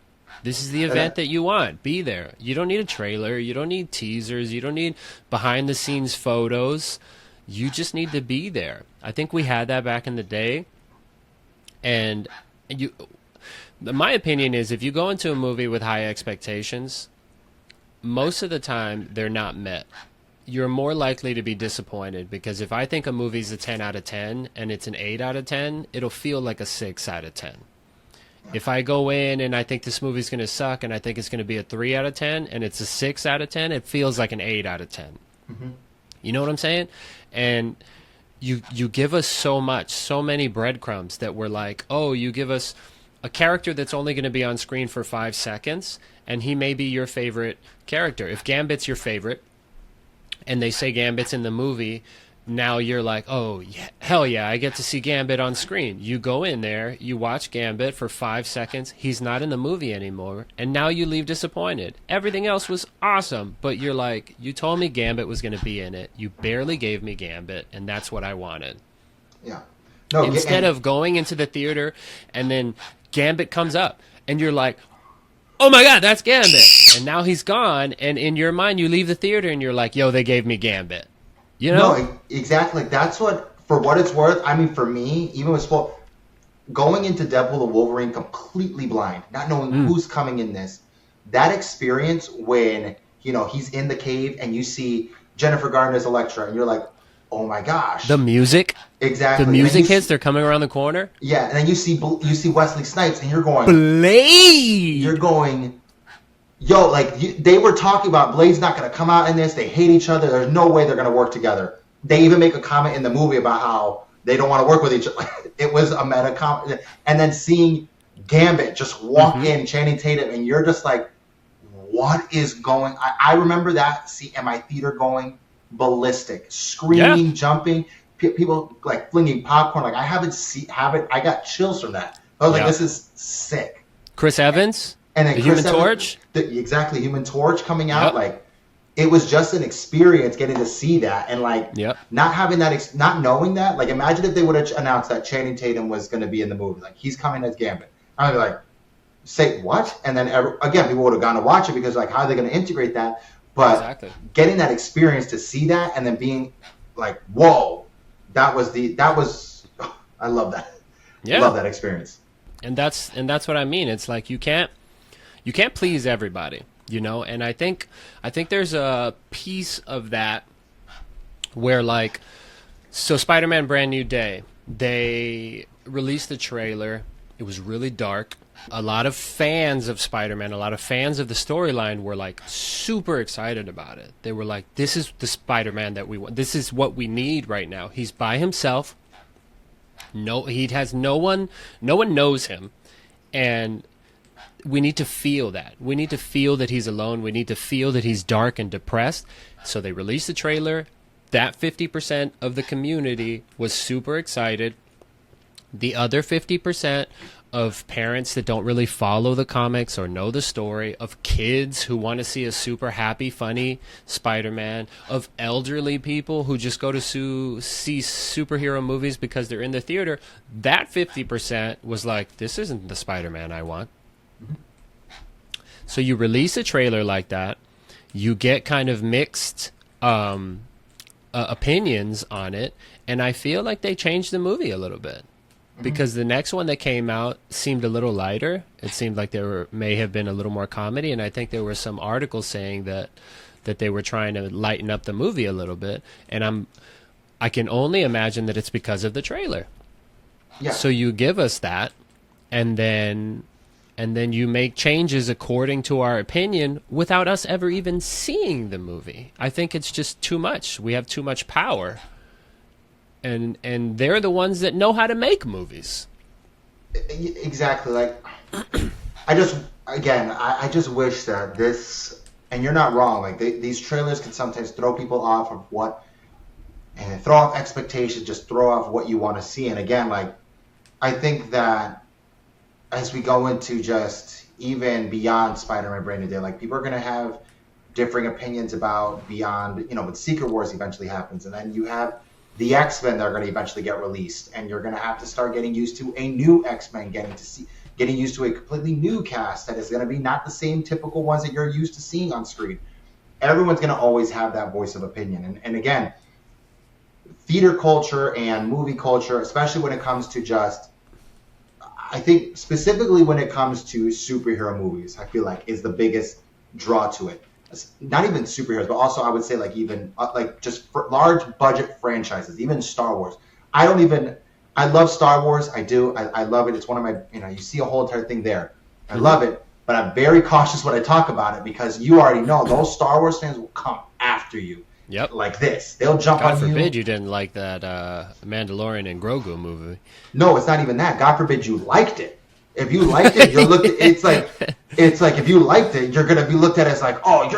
This is the event that you want. Be there. You don't need a trailer. You don't need teasers. You don't need behind-the-scenes photos. You just need to be there. I think we had that back in the day. And my opinion is, if you go into a movie with high expectations, most of the time they're not met. You're more likely to be disappointed, because if I think a movie's a 10 out of 10 and it's an 8 out of 10, it'll feel like a 6 out of 10. If I go in and I think this movie's going to suck and I think it's going to be a 3 out of 10 and it's a 6 out of 10, it feels like an 8 out of 10. Mm-hmm. You know what I'm saying? And you give us so much, so many breadcrumbs that we're like, oh, you give us a character that's only going to be on screen for 5 seconds, and he may be your favorite character. If Gambit's your favorite, and they say Gambit's in the movie, now you're like, oh, yeah, hell yeah, I get to see Gambit on screen. You go in there, you watch Gambit for 5 seconds, he's not in the movie anymore, and now you leave disappointed. Everything else was awesome, but you're like, you told me Gambit was going to be in it. You barely gave me Gambit, and that's what I wanted. Yeah. No, instead of going into the theater and then Gambit comes up, and you're like, oh my God, that's Gambit. And now he's gone, and in your mind, you leave the theater, and you're like, yo, they gave me Gambit. You know? No, exactly. That's what, for what it's worth, I mean, for me, even with going into Deadpool the Wolverine completely blind, not knowing who's coming in this, that experience when, you know, he's in the cave and you see Jennifer Garner's Elektra, and you're like, oh my gosh. The music? Exactly. The music hits, they're coming around the corner? Yeah, and then you see Wesley Snipes, and you're going... Blade! You're going... Yo, like, they were talking about Blade's not going to come out in this. They hate each other. There's no way they're going to work together. They even make a comment in the movie about how they don't want to work with each other. It was a meta comment. And then seeing Gambit just walk in, Channing Tatum, and you're just like, what is going... I remember that scene in my theater going ballistic, screaming, jumping, people, like, flinging popcorn. Like, I got chills from that. I was like, this is sick. Chris Evans? And then the Human Torch? Exactly, Human Torch coming out. Like, it was just an experience getting to see that, and like not having that, not knowing that. Like, imagine if they would have announced that Channing Tatum was going to be in the movie, like he's coming as Gambit. I'd be like, say what? And then again, people would have gone to watch it because like, how are they going to integrate that? But getting that experience to see that and then being like, whoa, that was I love that. I love that experience. And that's what I mean. It's like you can't please everybody, you know? And I think there's a piece of that where, like, so Spider-Man Brand New Day, they released the trailer. It was really dark. A lot of fans of Spider-Man, a lot of fans of the storyline were, like, super excited about it. They were like, this is the Spider-Man that we want. This is what we need right now. He's by himself. No, he has no one knows him. And we need to feel that. We need to feel that he's alone. We need to feel that he's dark and depressed. So they released the trailer. That 50% of the community was super excited. The other 50% of parents that don't really follow the comics or know the story, of kids who want to see a super happy, funny Spider-Man, of elderly people who just go to see superhero movies because they're in the theater, that 50% was like, this isn't the Spider-Man I want. So you release a trailer like that, you get kind of mixed opinions on it, and I feel like they changed the movie a little bit. because the next one that came out seemed a little lighter. It seemed like may have been a little more comedy, and I think there were some articles saying that they were trying to lighten up the movie a little bit. And I can only imagine that it's because of the trailer. Yeah. So you give us that, and then you make changes according to our opinion without us ever even seeing the movie. I think it's just too much. We have too much power. And they're the ones that know how to make movies. Exactly. Like, I just wish that this, and you're not wrong, like these trailers can sometimes throw people off of and throw off expectations, just throw off what you want to see. And again, like, I think that as we go into just even beyond Spider-Man Brand New Day, like, people are going to have differing opinions about beyond, when Secret Wars eventually happens. And then you have the X-Men that are going to eventually get released. And you're going to have to start getting used to a new X-Men, getting used to a completely new cast that is going to be not the same typical ones that you're used to seeing on screen. Everyone's going to always have that voice of opinion. And again, theater culture and movie culture, especially when it comes to I think specifically when it comes to superhero movies, I feel like is the biggest draw to it. Not even superheroes, but also I would say like even like just large budget franchises, even Star Wars. I love Star Wars. I do. I love it. It's one of my, you see a whole entire thing there. I love it, but I'm very cautious when I talk about it because you already know those Star Wars fans will come after you. Yep. Like this. They'll jump on you. God forbid you didn't like that Mandalorian and Grogu movie. No, it's not even that. God forbid you liked it. If you liked it, it's like if you liked it, you're gonna be looked at as like, oh,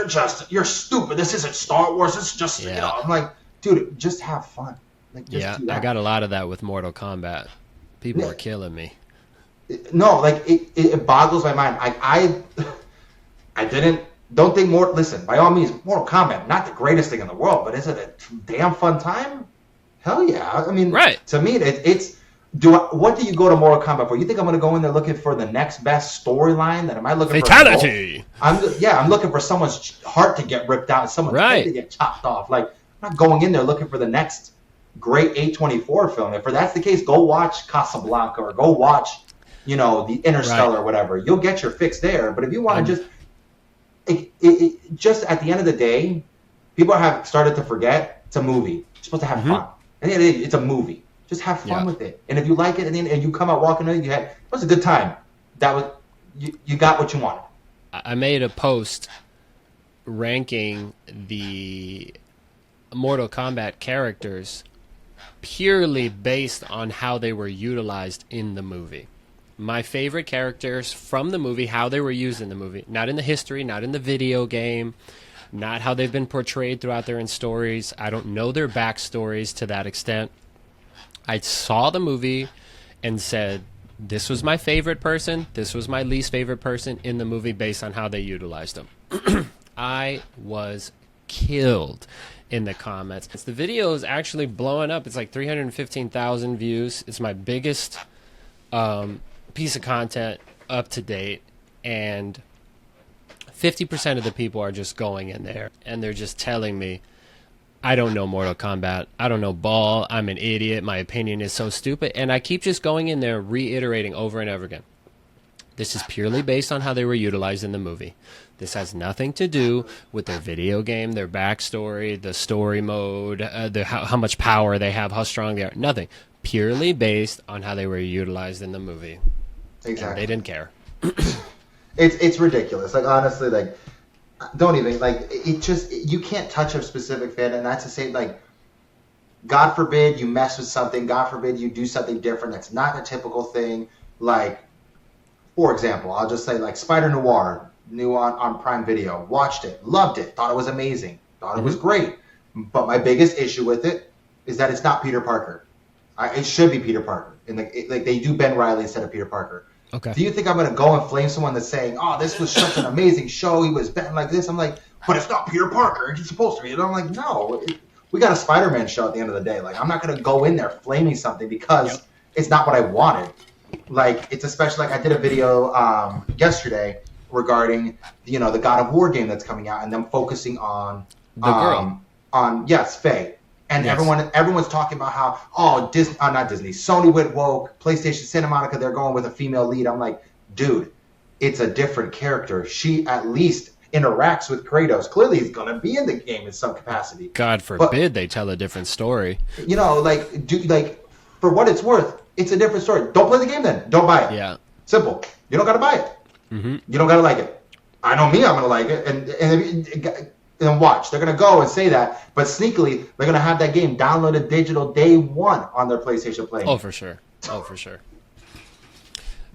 you're stupid. This isn't Star Wars. It's just I'm like, dude, just have fun. Like, just do that. I got a lot of that with Mortal Kombat. People are killing me. No, like it boggles my mind. I don't think more. Listen, by all means, Mortal Kombat, not the greatest thing in the world, but is it a damn fun time? Hell yeah! I mean, right. To me, it's. What do you go to Mortal Kombat for? You think I'm going to go in there looking for the next best storyline? That am I looking fatality? I'm looking for someone's heart to get ripped out, someone's head to get chopped off. Like, I'm not going in there looking for the next great A24 film. If that's the case, go watch Casablanca or go watch, the Interstellar or whatever. You'll get your fix there. But if you want to just at the end of the day, people have started to forget it's a movie. You're supposed to have fun. And it's a movie. Just have fun with it. And if you like it and you come out walking out, it was a good time. That was you got what you wanted. I made a post ranking the Mortal Kombat characters purely based on how they were utilized in the movie. My favorite characters from the movie, how they were used in the movie. Not in the history, not in the video game, not how they've been portrayed throughout their own stories. I don't know their backstories to that extent. I saw the movie and said, this was my favorite person, this was my least favorite person in the movie based on how they utilized them. I was killed in the comments. The video is actually blowing up. It's like 315,000 views. It's my biggest piece of content up to date. And 50% of the people are just going in there and they're just telling me, I don't know Mortal Kombat. I don't know ball. I'm an idiot. My opinion is so stupid. And I keep just going in there reiterating over and over again. This is purely based on how they were utilized in the movie. This has nothing to do with their video game, their backstory, the story mode, how much power they have, how strong they are. Nothing. Purely based on how they were utilized in the movie. Exactly. And they didn't care. It's ridiculous. Like, honestly, like, don't even, like, you can't touch a specific fan, and that's to say, like, God forbid you mess with something, God forbid you do something different that's not a typical thing. Like, for example, I'll just say, like, Spider Noir, new on Prime Video, watched it, loved it, thought it was amazing, thought it was great. But my biggest issue with it is that it's not Peter Parker. It should be Peter Parker. And like they do Ben Reilly instead of Peter Parker. Okay. Do you think I'm going to go and flame someone that's saying, oh, this was such an amazing show, he was Ben like this? I'm like, but it's not Peter Parker. It's supposed to be. And I'm like, no, we got a Spider-Man show at the end of the day. Like, I'm not going to go in there flaming something because it's not what I wanted. Like, it's especially, like, I did a video yesterday regarding, the God of War game that's coming out and them focusing on the girl. Faye. And Yes. everyone's talking about how Disney, not Disney, Sony went woke, PlayStation, Santa Monica, they're going with a female lead. I'm like, dude, it's a different character. She at least interacts with Kratos. Clearly, he's gonna be in the game in some capacity. God But forbid they tell a different story. for what it's worth, it's a different story. Don't play the game then. Don't buy it. Yeah. Simple. You don't got to buy it. Mm-hmm. You don't got to like it. I know me, I'm going to like it. And watch. They're going to go and say that. But sneakily, they're going to have that game downloaded digital day one on their PlayStation Play. Oh, for sure. Oh, for sure.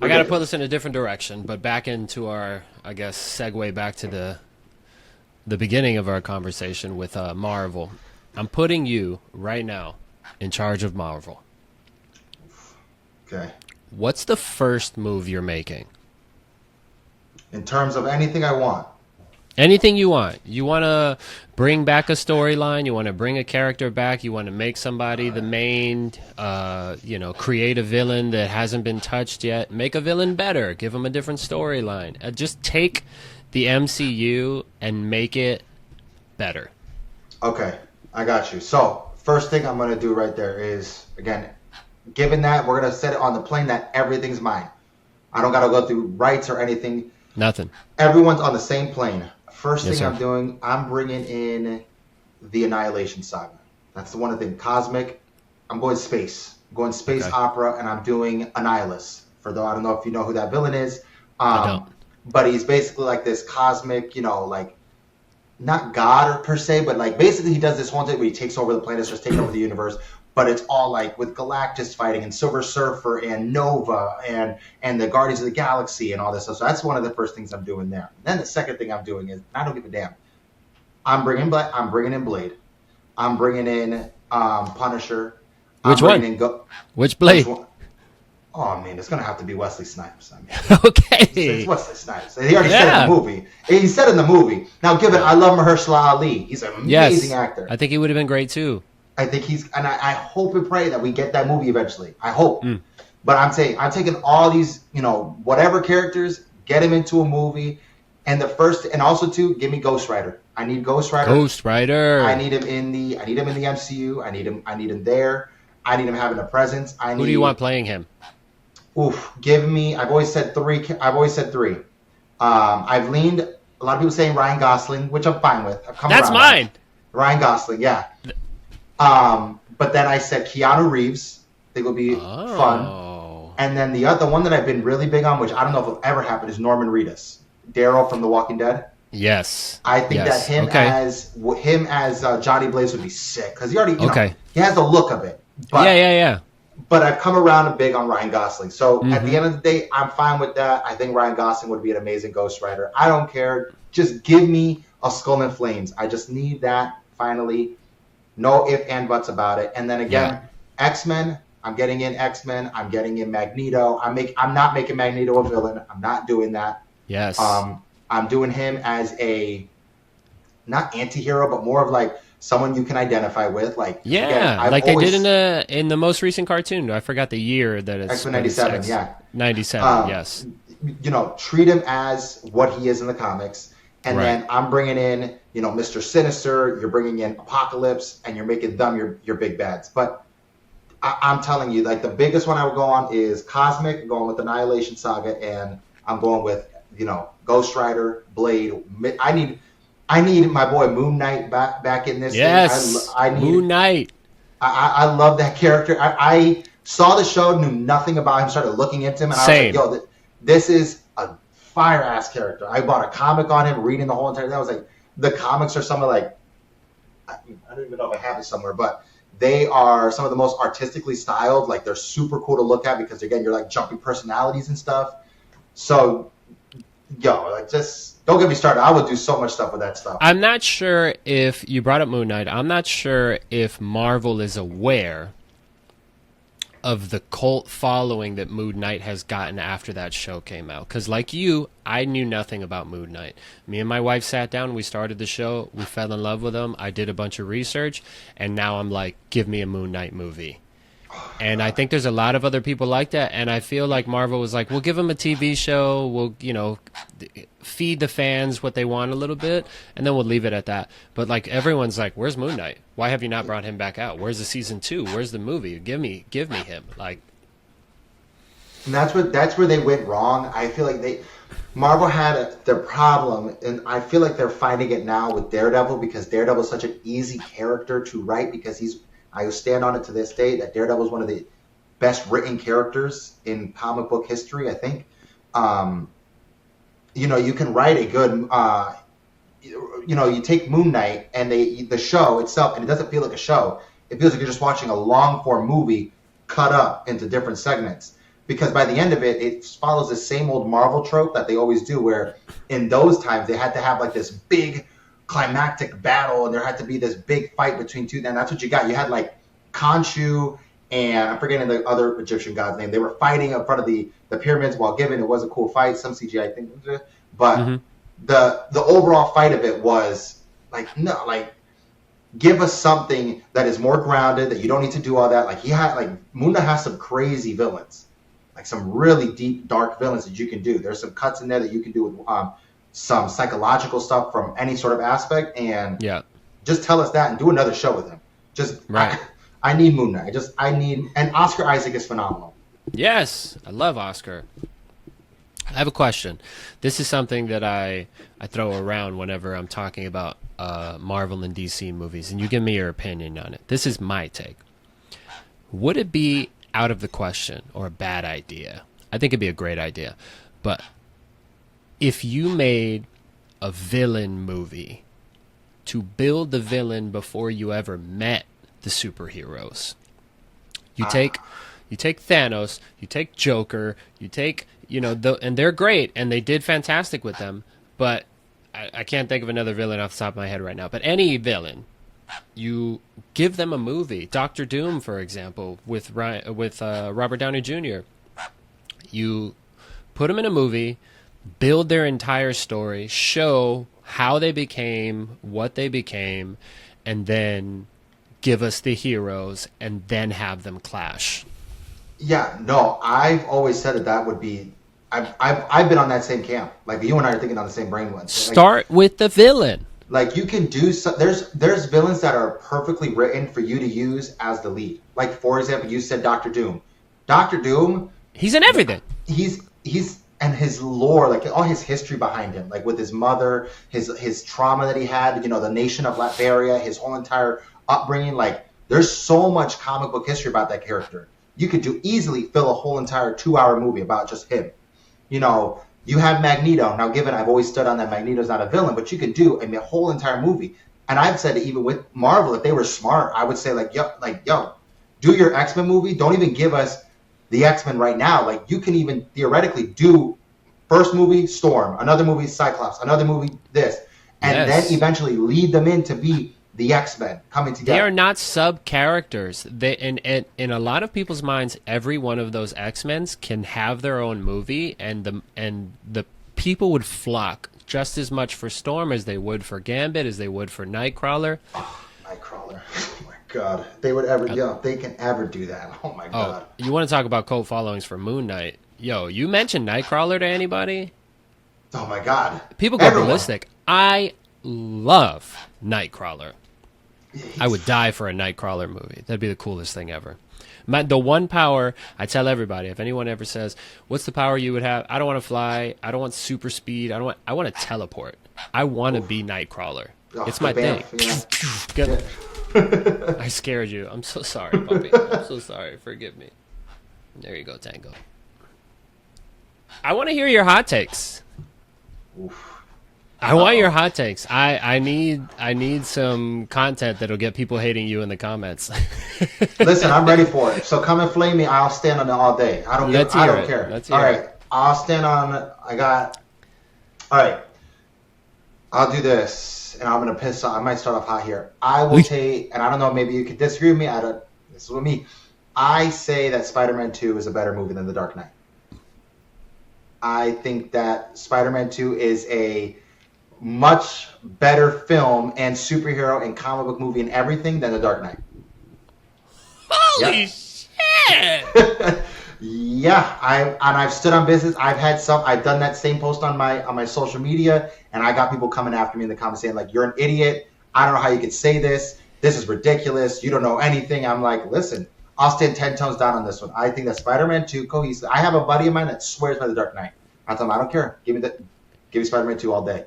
I got to put this in a different direction, but back into our, I guess, segue back to the beginning of our conversation with Marvel. I'm putting you right now in charge of Marvel. Okay. What's the first move you're making? In terms of anything I want. Anything you want. You want to bring back a storyline. You want to bring a character back. You want to make somebody the main, create a villain that hasn't been touched yet. Make a villain better. Give them a different storyline. Just take the MCU and make it better. Okay, I got you. So, first thing I'm going to do right there is, again, given that, we're going to set it on the plane that everything's mine. I don't got to go through rights or anything. Nothing. Everyone's on the same plane. First thing sir. I'm doing, I'm bringing in the Annihilation Saga. That's the one thing. Cosmic. I'm going space. I'm going space opera, and I'm doing Annihilus. I don't know if you know who that villain is. I don't. But he's basically like this cosmic, not God per se, but like basically he does this whole thing where he takes over the planet, starts taking over the universe. But it's all like with Galactus fighting and Silver Surfer and Nova and the Guardians of the Galaxy and all this stuff. So that's one of the first things I'm doing there. Then the second thing I'm doing is, I don't give a damn. I'm bringing in Blade. I'm bringing in Punisher. Which one? Which Blade? Oh, man, it's going to have to be Wesley Snipes. I mean, Okay. It's Wesley Snipes. He already said it in the movie. He said in the movie. Now, I love Mahershala Ali. He's an amazing actor. I think he would have been great, too. I think I hope and pray that we get that movie eventually. I hope. But I'm taking all these, whatever characters, get him into a movie. And also too, give me Ghost Rider. I need Ghost Rider. Ghost Rider. I need him in the MCU. I need him there. I need him having a presence. Who do you want playing him? I've always said three. I've leaned, a lot of people saying Ryan Gosling, which I'm fine with. That's mine. Ryan Gosling, yeah. But then I said Keanu Reeves. I think it would be fun. And then the other one that I've been really big on, which I don't know if it'll ever happen, is Norman Reedus, Daryl from The Walking Dead. Yes. I think that him as Johnny Blaze would be sick because he already he has the look of it. But, yeah. But I've come around big on Ryan Gosling. So at the end of the day, I'm fine with that. I think Ryan Gosling would be an amazing Ghost Rider. I don't care. Just give me a Skull and Flames. I just need that finally. No ifs and buts about it. And then again, X-Men. I'm getting in X-Men. I'm getting in Magneto. I'm not making Magneto a villain. I'm not doing that. Yes. I'm doing him as a not anti-hero, but more of like someone you can identify with. Like they did in the most recent cartoon. I forgot the year that it's X-Men 97. Yeah, 97. Yes. Treat him as what he is in the comics. And then I'm bringing in, Mr. Sinister, you're bringing in Apocalypse, and you're making them your big bads. But I'm telling you, like, the biggest one I would go on is Cosmic, going with Annihilation Saga, and I'm going with, Ghost Rider, Blade. I need my boy Moon Knight back in this thing. Yes, Moon Knight. I love that character. I saw the show, knew nothing about him, started looking into him, and I was like, this is a fire-ass character. I bought a comic on him, reading the whole entire thing. I was like, the comics are some of like, I don't even know if I have it somewhere, but they are some of the most artistically styled. Like, they're super cool to look at because, again, you're like jumpy personalities and stuff. So, just don't get me started. I would do so much stuff with that stuff. I'm not sure if you brought up Moon Knight. I'm not sure if Marvel is aware of the cult following that Moon Knight has gotten after that show came out. Because like you, I knew nothing about Moon Knight. Me and my wife sat down, we started the show, we fell in love with him, I did a bunch of research, and now I'm like, give me a Moon Knight movie. And I think there's a lot of other people like that. And I feel like Marvel was like, we'll give them a TV show. We'll, feed the fans what they want a little bit. And then we'll leave it at that. But like everyone's like, where's Moon Knight? Why have you not brought him back out? Where's the season 2? Where's the movie? Give me him. Like, and that's where they went wrong. I feel like Marvel had their problem, and I feel like they're finding it now with Daredevil, because Daredevil is such an easy character to write, because I stand on it to this day that Daredevil is one of the best written characters in comic book history, I think. You can write a good, you take Moon Knight and the show itself, and it doesn't feel like a show. It feels like you're just watching a long form movie cut up into different segments. Because by the end of it, it follows the same old Marvel trope that they always do, where in those times they had to have like this big climactic battle, and there had to be this big fight between two. And that's what you got. You had like Khonshu and I'm forgetting the other Egyptian god's name. They were fighting in front of the pyramids while giving. It was a cool fight. Some CGI thing, but the overall fight of it was like, no, like, give us something that is more grounded, that you don't need to do all that. Like Moon Knight has some crazy villains. Like some really deep, dark villains that you can do. There's some cuts in there that you can do with some psychological stuff from any sort of aspect, and just tell us that and do another show with him. Just right. I need Moon Knight. And Oscar Isaac is phenomenal. Yes, I love Oscar. I have a question. This is something that I throw around whenever I'm talking about Marvel and DC movies, and you give me your opinion on it. This is my take. Would it be out of the question or a bad idea? I think it'd be a great idea. But if you made a villain movie to build the villain before you ever met the superheroes, you take Thanos, you take Joker, you take, and they're great and they did fantastic with them, but I can't think of another villain off the top of my head right now. But any villain, you give them a movie. Doctor Doom, for example, with Robert Downey Jr. You put them in a movie, build their entire story, show how they became what they became, and then give us the heroes, and then have them clash. Yeah, no, I've always said that would be. I've been on that same camp. Like you and I are thinking on the same brainwaves. Start with the villain. Like you can do there's villains that are perfectly written for you to use as the lead. Like for example, you said Doctor Doom. Doctor Doom, he's in everything. He's and his lore, like all his history behind him, like with his mother, his trauma that he had, the nation of Latveria, his whole entire upbringing. Like there's so much comic book history about that character. You could easily fill a whole entire 2-hour movie about just him. You have Magneto. Now, given I've always stood on that Magneto's not a villain, but you could do a whole entire movie. And I've said even with Marvel, if they were smart, I would say yo, do your X-Men movie. Don't even give us the X-Men right now. Like you can even theoretically do first movie Storm, another movie Cyclops, another movie this, and then eventually lead them in to be the X-Men coming together. They are not sub-characters. In a lot of people's minds, every one of those X-Men can have their own movie, and the people would flock just as much for Storm as they would for Gambit, as they would for Nightcrawler. Oh, Nightcrawler. Oh, my God. They can ever do that. Oh, my God. You want to talk about cult followings for Moon Knight. Yo, you mentioned Nightcrawler to anybody? Oh, my God. People go ballistic. I love Nightcrawler. I would die for a Nightcrawler movie. That'd be the coolest thing ever. The one power, I tell everybody, if anyone ever says, what's the power you would have? I don't want to fly. I don't want super speed. I want to teleport. I want to be Nightcrawler. It's my thing. Yeah. I scared you. I'm so sorry, puppy. I'm so sorry. Forgive me. There you go, Tango. I want to hear your hot takes. Oof. I want your hot takes. I need some content that'll get people hating you in the comments. Listen, I'm ready for it. So come and flame me. I'll stand on it all day. I don't care. All right. I'll stand on it. All right. I'll do this, and I'm gonna piss off. I might start off hot here. I will take, and I don't know. Maybe you could disagree with me. This is with me. I say that Spider-Man 2 is a better movie than The Dark Knight. I think that Spider-Man 2 is a much better film and superhero and comic book movie and everything than The Dark Knight. Holy shit! Yeah. Yeah, I've stood on business. I've done that same post on my social media, and I got people coming after me in the comments saying like, "You're an idiot. I don't know how you could say this. This is ridiculous. You don't know anything." I'm like, listen, I'll stand 10 tones down on this one. I think that Spider-Man 2 cohesive. I have a buddy of mine that swears by the Dark Knight. I tell him I don't care. Give me Spider-Man 2 all day.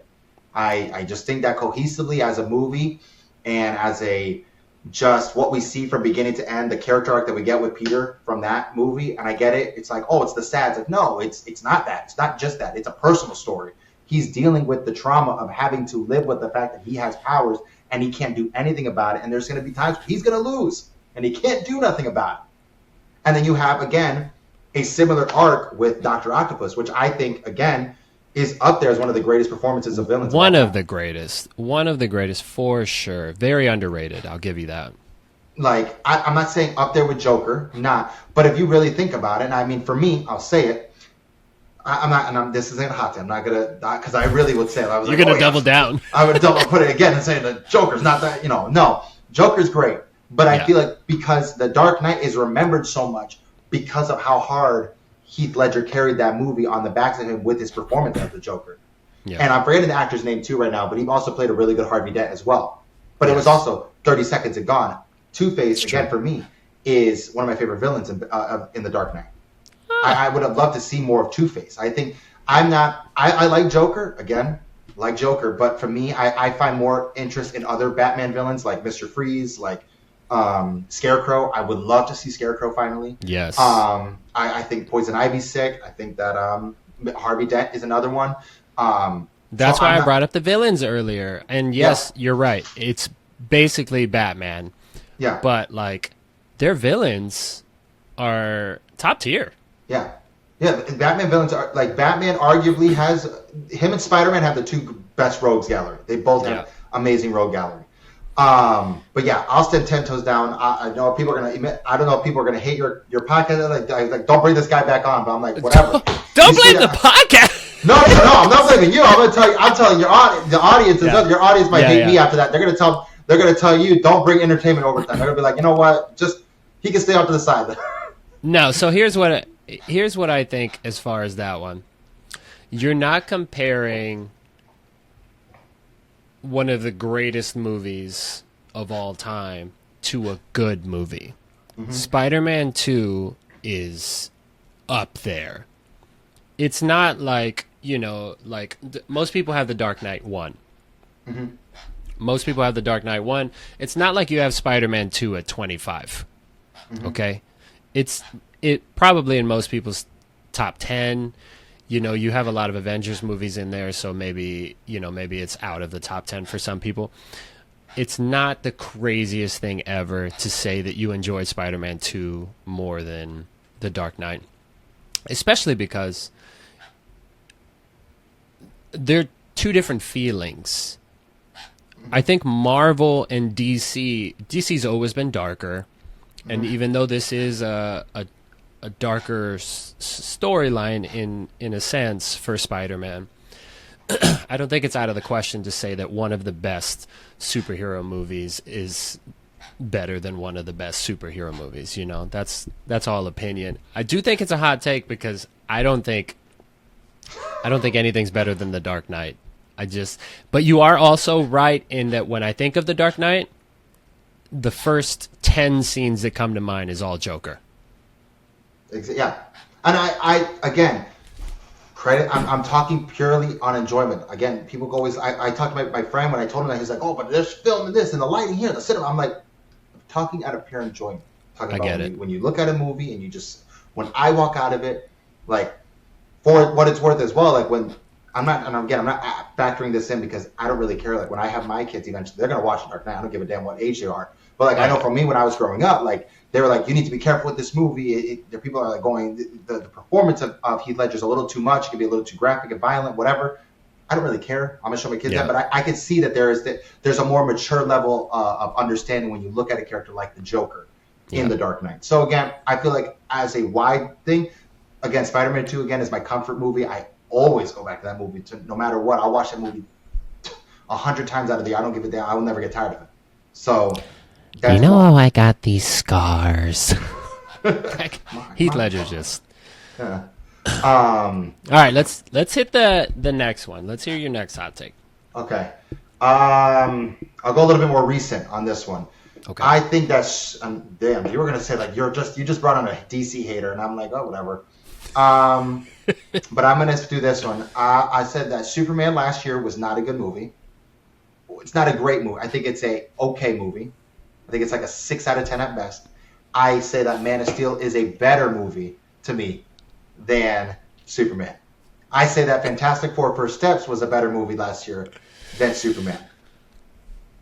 I just think that cohesively as a movie and as a just what we see from beginning to end, the character arc that we get with Peter from that movie, and I get it. It's like, oh, it's the sad. It's like, no, it's not that. It's not just that. It's a personal story. He's dealing with the trauma of having to live with the fact that he has powers and he can't do anything about it. And there's going to be times he's going to lose and he can't do nothing about it. And then you have, again, a similar arc with Dr. Octopus, which I think, again, is up there as one of the greatest performances of villains. One of the greatest for sure. Very underrated. I'll give you that. Like, I'm not saying up there with Joker, not. But if you really think about it, and I mean, for me, I'll say it. I'm not, and this isn't a hot take. I'm not gonna, because I really would say it. I was You're like, gonna double down. I would put it again and say that Joker's not that. No, Joker's great, but I feel like because The Dark Knight is remembered so much because of how hard Heath Ledger carried that movie on the backs of him with his performance as the Joker. Yeah. And I'm forgetting the actor's name too right now, but he also played a really good Harvey Dent as well. But it was also 30 Seconds and Gone. Two-Face, again, for me, is one of my favorite villains in The Dark Knight. I would have loved to see more of Two-Face. I think I like Joker, again, but for me, I find more interest in other Batman villains like Mr. Freeze, like Scarecrow. I would love to see Scarecrow finally. Yes. I think Poison Ivy's sick. I think that Harvey Dent is another one. That's why I brought up the villains earlier. And yes, you're right. It's basically Batman. Yeah. But like their villains are top tier. Yeah. Yeah, Batman villains are like Batman arguably has him and Spider-Man have the two best rogues gallery. They both have amazing rogue gallery. But yeah, I'll stand 10 toes down. I know people are gonna. I don't know if people are gonna hate your podcast. Like, don't bring this guy back on. But I'm like, whatever. Don't blame the podcast. No, I'm not blaming you. I'm gonna tell you. I'm telling your audience. Your audience might hate me after that. They're gonna tell you, don't bring entertainment overtime. They're gonna be like, you know what? Just he can stay off to the side. No. So here's what I think as far as that one. You're not comparing one of the greatest movies of all time to a good movie. Mm-hmm. Spider-Man 2 is up there. It's not like, most people have The Dark Knight 1. Mm-hmm. Most people have The Dark Knight 1. It's not like you have Spider-Man 2 at 25. Mm-hmm. Okay? It probably in most people's top 10. You have a lot of Avengers movies in there, so maybe it's out of the top 10 for some people. It's not the craziest thing ever to say that you enjoyed Spider-Man 2 more than The Dark Knight, especially because they're two different feelings. I think Marvel and DC's always been darker, and even though this is a darker storyline in a sense for Spider-Man, I don't think it's out of the question to say that one of the best superhero movies is better than one of the best superhero movies. That's all opinion. I do think it's a hot take because I don't think anything's better than The Dark Knight. But you are also right in that when I think of The Dark Knight, the first 10 scenes that come to mind is all Joker. Yeah, and I again, credit. I'm talking purely on enjoyment. Again, people go always. I talked to my friend when I told him that he's like, oh, but there's film in this and the lighting here, the cinema. I'm like, I'm talking out of pure enjoyment. Talking about when you look at a movie and you just when I walk out of it, like for what it's worth as well. Like when I'm not factoring this in because I don't really care. Like when I have my kids, eventually they're gonna watch The Dark Knight. I don't give a damn what age they are. But like I know for me when I was growing up, like. They were like, you need to be careful with this movie. The people are like going, the performance of Heath Ledger is a little too much. It can be a little too graphic and violent, whatever. I don't really care. I'm going to show my kids that. But I can see that there's a more mature level of understanding when you look at a character like the Joker in The Dark Knight. So, again, I feel like as a wide thing, again, Spider-Man 2, again, is my comfort movie. I always go back to that movie. No matter what, I'll watch that movie 100 times out of the year. I don't give a damn. I will never get tired of it. So... how I got these scars. Heath Ledger's just. Yeah. All right, let's hit the next one. Let's hear your next hot take. Okay. I'll go a little bit more recent on this one. Okay. I think that's damn. You were gonna say like you just brought on a DC hater, and I'm like, oh, whatever. But I'm gonna do this one. I said that Superman last year was not a good movie. It's not a great movie. I think it's a okay movie. I think it's like a 6 out of 10 at best. I say that Man of Steel is a better movie to me than Superman. I say that Fantastic Four: First Steps was a better movie last year than Superman.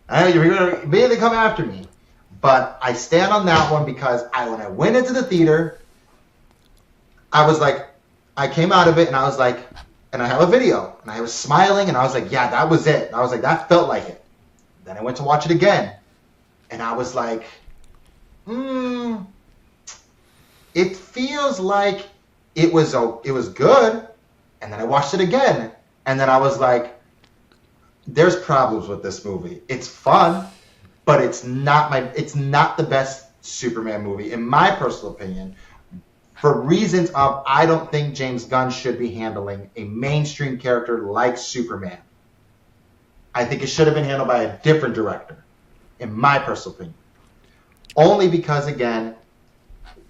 I know you're going to immediately come after me, but I stand on that one because when I went into the theater, I was like, I came out of it and I was like, and I have a video, and I was smiling, and I was like, yeah, that was it. And I was like, that felt like it. Then I went to watch it again, and I was like, it feels like it was good. And then I watched it again, and then I was like, there's problems with this movie. It's fun, but it's not the best Superman movie, in my personal opinion. For reasons of, I don't think James Gunn should be handling a mainstream character like Superman. I think it should have been handled by a different director, in my personal opinion. Only because, again,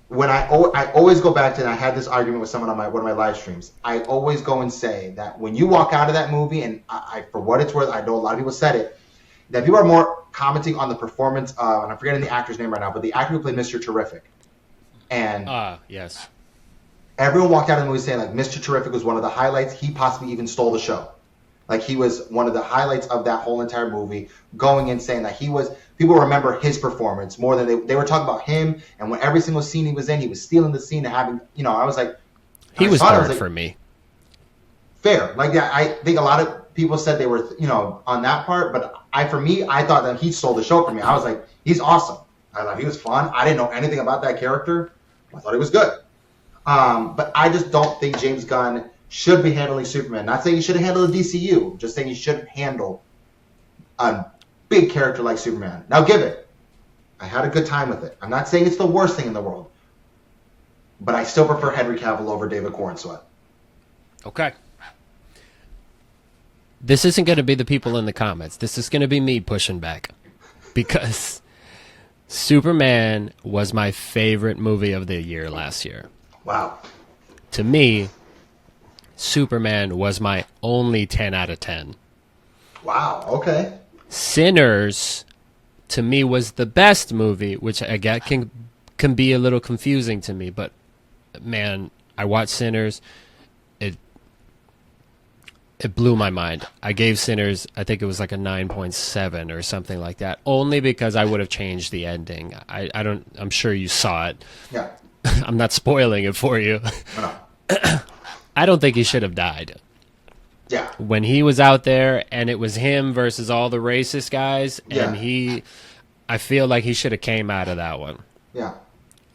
when I always go back to, and I had this argument with someone on one of my live streams, I always go and say that when you walk out of that movie, and I for what it's worth, I know a lot of people said it, that people are more commenting on the performance of, and I'm forgetting the actor's name right now, but the actor who played Mr. Terrific. And yes, everyone walked out of the movie saying like Mr. Terrific was one of the highlights. He possibly even stole the show. Like he was one of the highlights of that whole entire movie, going and saying that he was, people remember his performance more than they were talking about him. And when every single scene he was in, he was stealing the scene and having, I was like, he was third for me. Fair. Like I think a lot of people said they were, on that part, but I thought that he stole the show for me. I was like, he's awesome. I thought he was fun. I didn't know anything about that character. I thought he was good. But I just don't think James Gunn should be handling Superman. Not saying he should handle the DCU, just saying he shouldn't handle a big character like Superman. Now give it. I had a good time with it. I'm not saying it's the worst thing in the world, but I still prefer Henry Cavill over David Cornsweet. Okay. This isn't going to be the people in the comments. This is going to be me pushing back, because Superman was my favorite movie of the year last year. Wow. To me, Superman was my only 10 out of 10. Wow, okay. Sinners, to me, was the best movie, which I get can be a little confusing to me, but man, I watched Sinners. It blew my mind. I gave Sinners, I think it was like a 9.7 or something like that, only because I would have changed the ending. I'm sure you saw it. Yeah. I'm not spoiling it for you. No. I don't think he should have died. Yeah. When he was out there and it was him versus all the racist guys, yeah. and I feel like he should have came out of that one. Yeah.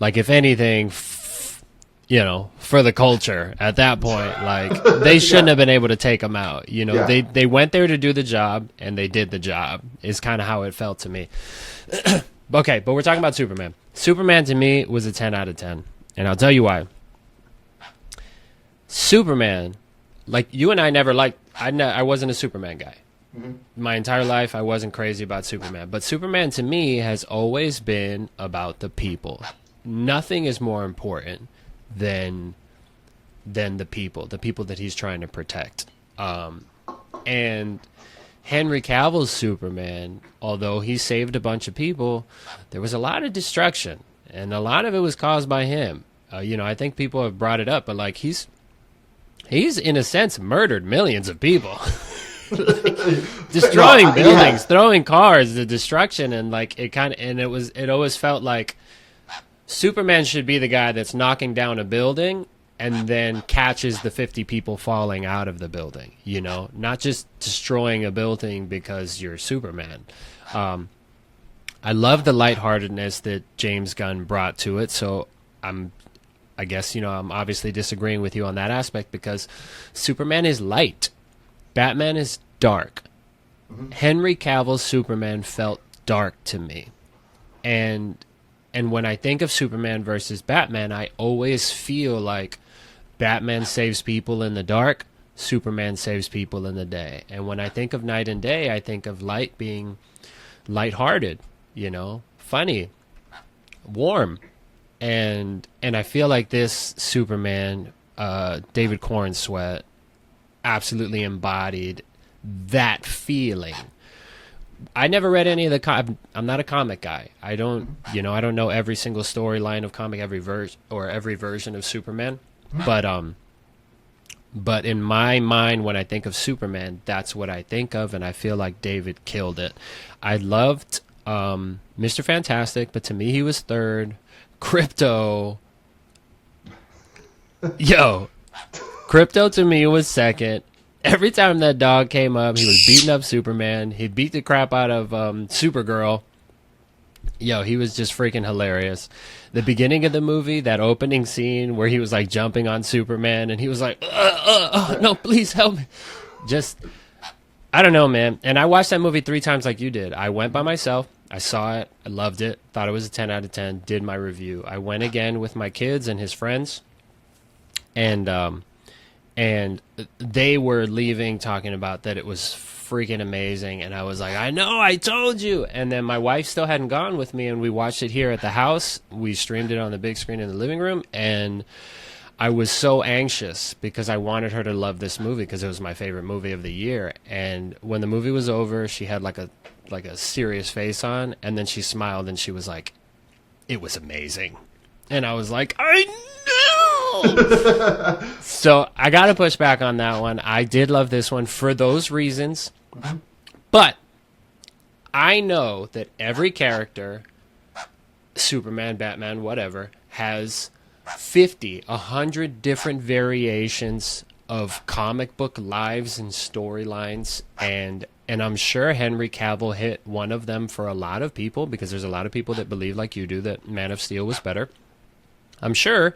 Like, if anything, for the culture at that point, like, they shouldn't have been able to take him out. Yeah. They went there to do the job, and they did the job, is kind of how it felt to me. Okay, but we're talking about Superman. Superman, to me, was a 10 out of 10, and I'll tell you why. Superman, like, you and I never liked, I wasn't a Superman guy. Mm-hmm. My entire life, I wasn't crazy about Superman. But Superman, to me, has always been about the people. Nothing is more important than the people that he's trying to protect. And Henry Cavill's Superman, although he saved a bunch of people, there was a lot of destruction, and a lot of it was caused by him. I think people have brought it up, but like he's in a sense murdered millions of people. Destroying buildings, throwing cars, the destruction, and like it always felt like Superman should be the guy that's knocking down a building and then catches the 50 people falling out of the building, not just destroying a building because you're Superman. I love the lightheartedness that James Gunn brought to it, so I guess, I'm obviously disagreeing with you on that aspect, because Superman is light. Batman is dark. Mm-hmm. Henry Cavill's Superman felt dark to me. And And when I think of Superman versus Batman, I always feel like Batman saves people in the dark, Superman saves people in the day. And when I think of night and day, I think of light being lighthearted, funny, warm. And I feel like this Superman, David Cornsweet, absolutely embodied that feeling. I never read any of the I'm not a comic guy. I don't know every single storyline of comic, every version of Superman. But in my mind, when I think of Superman, that's what I think of, and I feel like David killed it. I loved Mr. Fantastic, but to me he was third. Crypto to me was second. Every time that dog came up, he was beating up Superman. He beat the crap out of Supergirl. He was just freaking hilarious. The beginning of the movie, that opening scene where he was like jumping on Superman and he was like, no, please help me. Just, I don't know, man. And I watched that movie 3 times like you did. I went by myself. I saw it. I loved it. Thought it was a 10 out of 10. Did my review. I went again with my kids and his friends. And they were leaving talking about that it was freaking amazing, and I was like, I know, I told you. And then my wife still hadn't gone with me, and we watched it here at the house. We streamed it on the big screen in the living room, and I was so anxious because I wanted her to love this movie because it was my favorite movie of the year. And when the movie was over, she had like a serious face on, and then she smiled and she was like, it was amazing. And I was like, I know. So I got to push back on that one. I did love this one for those reasons. But I know that every character, Superman, Batman, whatever, has 50, 100 different variations of comic book lives and storylines. And I'm sure Henry Cavill hit one of them for a lot of people, because there's a lot of people that believe, like you do, that Man of Steel was better. I'm sure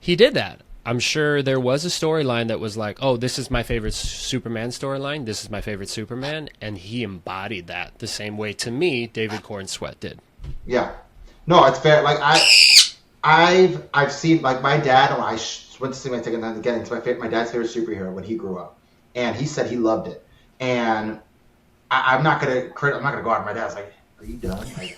he did that. I'm sure there was a storyline that was like, oh, this is my favorite Superman storyline. This is my favorite Superman. And he embodied that the same way, to me, David Cornsweet did. Yeah. No, it's fair. Like, I've seen, like, my dad, when I went to see my ticket, and again, it's my dad's favorite superhero when he grew up. And he said he loved it. And I'm not going to go out. My dad's like, are you done? Like,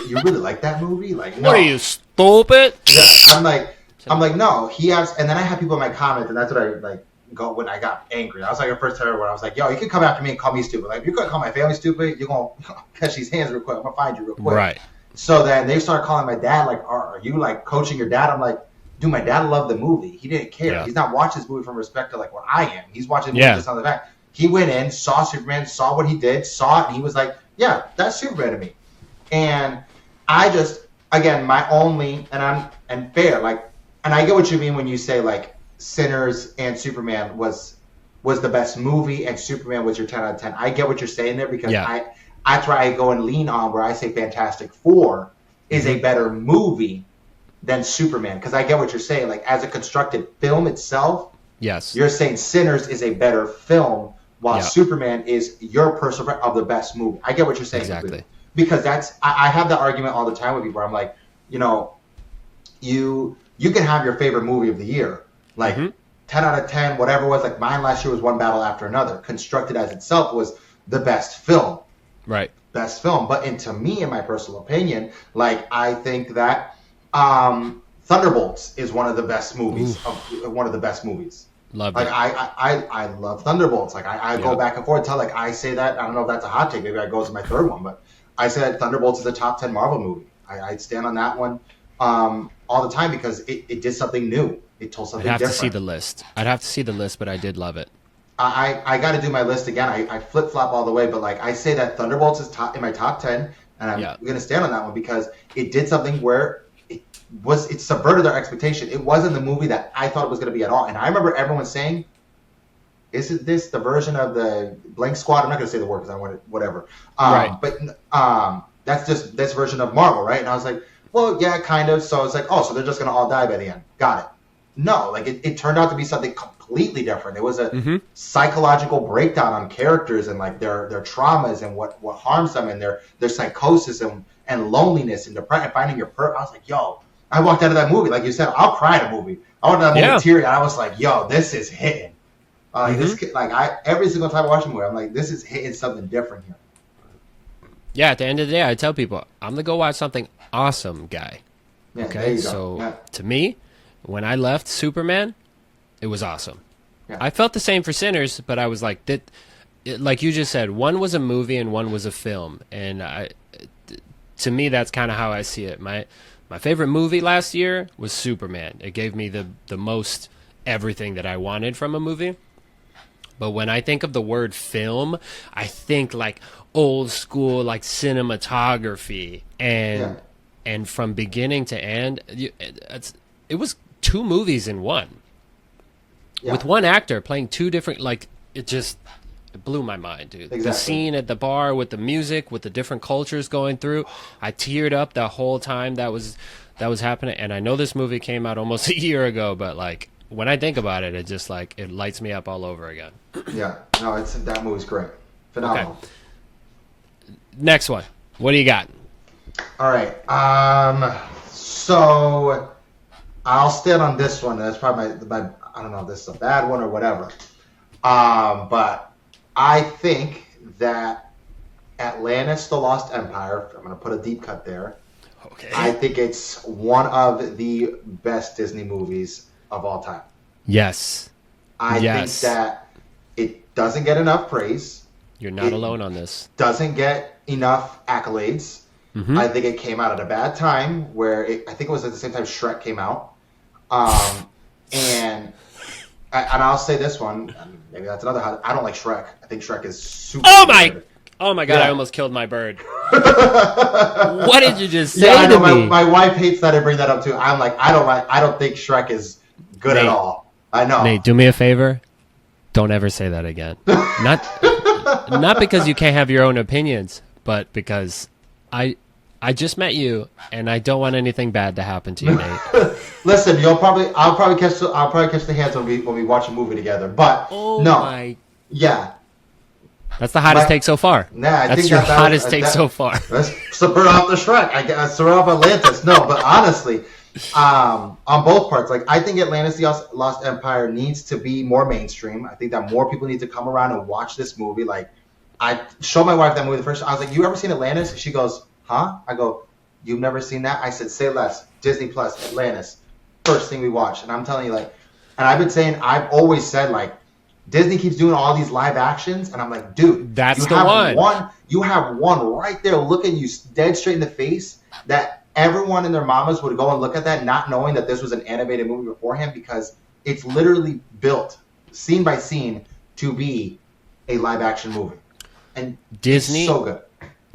you really like that movie? Like, no. What are you, stupid? Yeah, I'm like, no. He has, and then I have people in my comments, and that's what I like go when I got angry. I was like, the first time where I was like, yo, you can come after me and call me stupid. Like, if you're gonna call my family stupid, you're gonna catch these hands real quick. I'm gonna find you real quick. Right. So then they started calling my dad, like, are you like coaching your dad? I'm like, dude, my dad loved the movie. He didn't care. Yeah. He's not watching this movie from respect to like what I am. He's watching the movie just on the fact. He went in, saw Superman, saw what he did, saw it, and he was like, yeah, that's Superman to me. And I just, again, my only, and fair, like, and I get what you mean when you say like Sinners and Superman was the best movie and Superman was your 10 out of 10. I get what you're saying there, because that's where I go and lean on, where I say Fantastic Four is a better movie than Superman, because I get what you're saying. Like, as a constructed film itself, yes, you're saying Sinners is a better film, while Superman is your personal of the best movie. I get what you're saying. Exactly. Because I have that argument all the time with people where I'm like, you can have your favorite movie of the year, like 10 out of 10, whatever it was. Like mine last year was One Battle After Another. Constructed as itself was the best film. Right. Best film. But to me, in my personal opinion, like, I think that Thunderbolts is one of the best movies. One of the best movies. Love it. Like, I love Thunderbolts. Like, I go back and forth. Like, I say that, I don't know if that's a hot take. Maybe I go to my third one, but I say that Thunderbolts is a top 10 Marvel movie. I'd stand on that one all the time, because it did something new. It told something different. I'd have to see the list. But I did love it. I got to do my list again. I flip-flop all the way, but like, I say that Thunderbolts is in my top 10, and I'm going to stand on that one because it did something where it subverted their expectation. It wasn't the movie that I thought it was going to be at all. And I remember everyone saying, isn't this the version of the Blank Squad? I'm not going to say the word because I want it, whatever. Right. But that's just this version of Marvel, right? And I was like, well, yeah, kind of. So it's like, oh, so they're just going to all die by the end. Got it. No, like it turned out to be something completely different. It was a psychological breakdown on characters and like their traumas and what harms them and their psychosis and and loneliness and depression and finding your purpose. I was like, yo, I walked out of that movie. Like you said, I'll cry at a movie. I went to that movie teary, and I was like, yo, this is hitting. Every single time I watch a movie, I'm like, this is hitting something different here. Yeah, at the end of the day, I tell people, I'm the go watch something awesome guy. Yeah, okay, so to me, when I left Superman, it was awesome. Yeah. I felt the same for Sinners, but I was like, like you just said, one was a movie and one was a film, and to me, that's kind of how I see it. My favorite movie last year was Superman. It gave me the most everything that I wanted from a movie. But when I think of the word film, I think like old school, like cinematography, and from beginning to end, it was 2 movies in one, with one actor playing 2 different. Like it blew my mind, dude. Exactly. The scene at the bar with the music, with the different cultures going through, I teared up the whole time that was happening. And I know this movie came out almost a year ago, but like when I think about it, it just like it lights me up all over again. Yeah, no, that movie's great, phenomenal. Okay. Next one, what do you got? All right, so I'll stand on this one. That's probably my I don't know if this is a bad one or whatever, but I think that Atlantis: The Lost Empire, I'm going to put a deep cut there. Okay. I think it's one of the best Disney movies of all time. Yes. I think that it doesn't get enough praise. You're not alone on this. Doesn't get enough accolades. Mm-hmm. I think it came out at a bad time where I think it was at the same time Shrek came out. And I'll say this one, maybe that's another hot. I don't like Shrek. I think Shrek is super good. Oh my god, yeah. I almost killed my bird. What did you just say to me? My wife hates that I bring that up too. I'm like, I don't think Shrek is good at all. I know. Nate, do me a favor. Don't ever say that again. Not because you can't have your own opinions, but because I just met you and I don't want anything bad to happen to you, Nate. Listen, I'll probably catch the hands when we watch a movie together. But yeah. That's the hottest take so far. Nah, that's your hottest take so far. Let's burn off the Shrek. I guess burn off Atlantis. No, but honestly, on both parts, like I think Atlantis: The Lost Empire needs to be more mainstream. I think that more people need to come around and watch this movie. Like I showed my wife that movie the first time. I was like, "You ever seen Atlantis?" She goes, "Huh?" I go, "You've never seen that?" I said, "Say less." Disney Plus, Atlantis, first thing we watched. And I'm telling you, like, and I've always said, like, Disney keeps doing all these live actions, and I'm like, dude, that's the one. You have one right there looking you dead straight in the face that everyone and their mamas would go and look at that, not knowing that this was an animated movie beforehand, because it's literally built scene by scene to be a live action movie. And Disney, it's so good.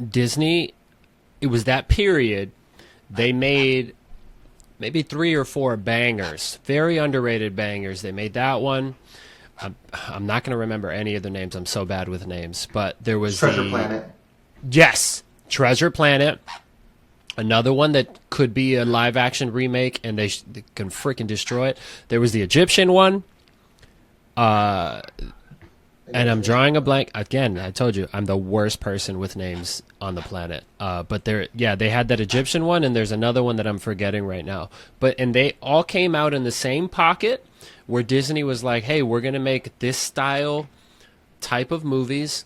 Disney, it was that period. They made maybe 3 or 4 bangers, very underrated bangers. They made that one. I'm not going to remember any of the names. I'm so bad with names. But there was Treasure Planet. Yes, Treasure Planet. Another one that could be a live-action remake, and they can freaking destroy it. There was the Egyptian one. And I'm drawing a blank. Again, I told you, I'm the worst person with names on the planet. But they had that Egyptian one, and there's another one that I'm forgetting right now. And they all came out in the same pocket, where Disney was like, hey, we're going to make this type of movies.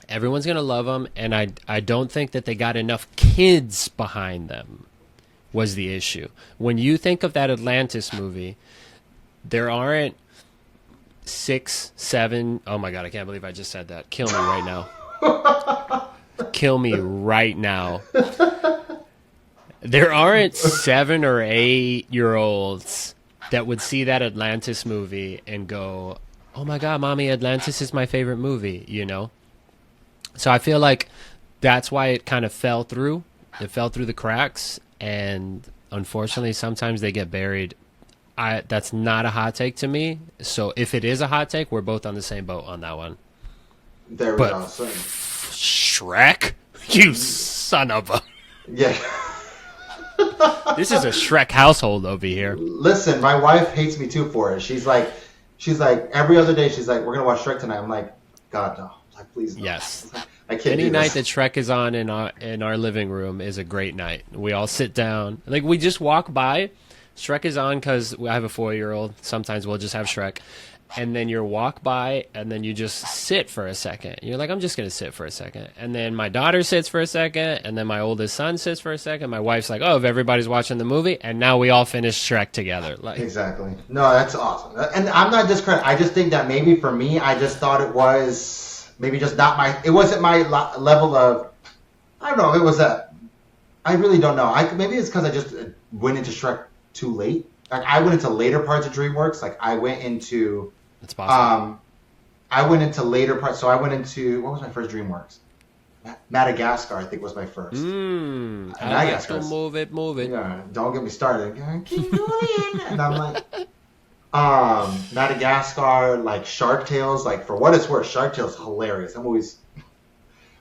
Everyone's going to love them. And I don't think that they got enough kids behind them was the issue. When you think of that Atlantis movie, there aren't 6, 7. Oh, my God, I can't believe I just said that. Kill me right now. Kill me right now. There aren't 7 or 8-year-olds that would see that Atlantis movie and go, oh my God, Mommy, Atlantis is my favorite movie, you know? So I feel like that's why it kind of fell through. It fell through the cracks, and unfortunately, sometimes they get buried. That's not a hot take to me. So if it is a hot take, we're both on the same boat on that one. There we go. Shrek? You son of a... Yeah. This is a Shrek household over here. Listen, my wife hates me too for it. She's like every other day she's like, we're gonna watch Shrek tonight. I'm like, God no. I'm like, please no. Yes. I can't Any do night this. that Shrek is on in our living room is a great night. We all sit down. Like, we just walk by. Shrek is on because I have a 4-year-old. Sometimes we'll just have Shrek. And then you walk by, and then you just sit for a second. You're like, I'm just going to sit for a second. And then my daughter sits for a second, and then my oldest son sits for a second. My wife's like, oh, if everybody's watching the movie, and now we all finish Shrek together. Like, Exactly. No, that's awesome. And I'm not discrediting. I just think that maybe for me, I just thought it was maybe just not my. It wasn't my level of. I don't know. It was a. I really don't know. Maybe it's because I just went into Shrek too late. Like I went into later parts of DreamWorks. Like I went into. it's possible. I went into later parts. So I went into what was my first DreamWorks? Madagascar, I think, was my first. I like to move it. Yeah, don't get me started. Keep going. And I'm like, Madagascar, like Shark Tales. Like for what it's worth, Shark Tales is hilarious. That movie's.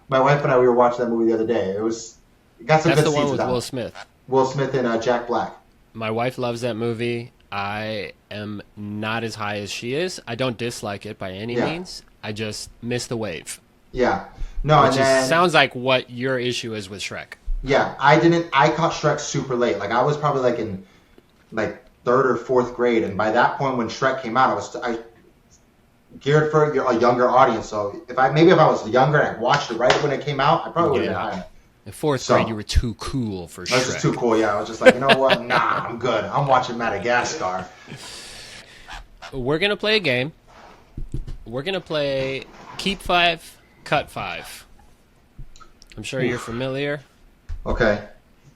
My wife and I, we were watching that movie the other day. It got some That's good the scenes one with that. Will Smith. Will Smith and Jack Black. My wife loves that movie. I am not as high as she is. I don't dislike it by any means. I just miss the wave. Yeah. No, Which and then, sounds like what your issue is with Shrek. Yeah, I caught Shrek super late. Like I was probably like in like 3rd or 4th grade, and by that point when Shrek came out, I geared for a younger audience. So if I was younger and I watched it right when it came out, I probably would have been higher. In 4th grade, you were too cool for Shrek. I was just too cool. Yeah, I was just like, you know what? Nah, I'm good. I'm watching Madagascar. We're gonna play a game. We're gonna play Keep 5, Cut 5. I'm sure you're familiar. Okay.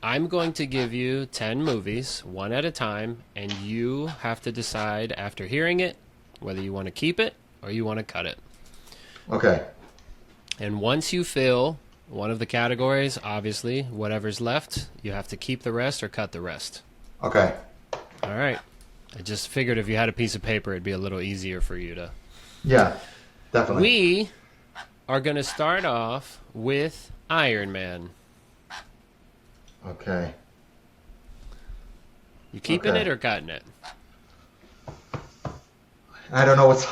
I'm going to give you 10 movies, one at a time, and you have to decide after hearing it whether you want to keep it or you want to cut it. Okay. And once you fill one of the categories, obviously, whatever's left, you have to keep the rest or cut the rest. Okay. All right. I just figured if you had a piece of paper, it'd be a little easier for you to... Yeah, definitely. We are going to start off with Iron Man. Okay. You keeping it or cutting it? I don't know what's...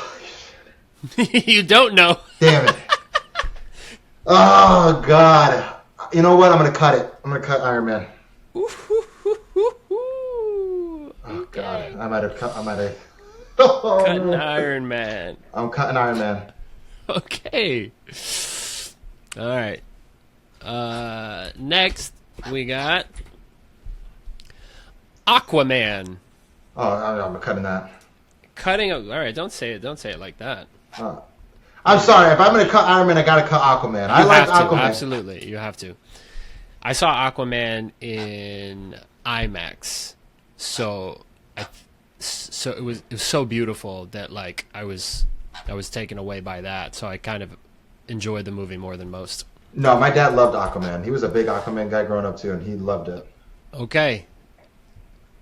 You don't know. Damn it. Oh, God. You know what? I'm going to cut it. I'm going to cut Iron Man. Oh, God. I might have cut... Oh, Cutting Iron Man. I'm cutting Iron Man. Okay. All right. Next, we got Aquaman. Oh, I'm cutting that. Cutting. All right, don't say it. Don't say it like that. I'm sorry. If I'm going to cut Iron Man, I got to cut Aquaman. I like Aquaman. Absolutely, you have to. I saw Aquaman in IMAX, so it was so beautiful that like I was taken away by that. So I kind of enjoyed the movie more than most. No, my dad loved Aquaman. He was a big Aquaman guy growing up too, and he loved it. Okay,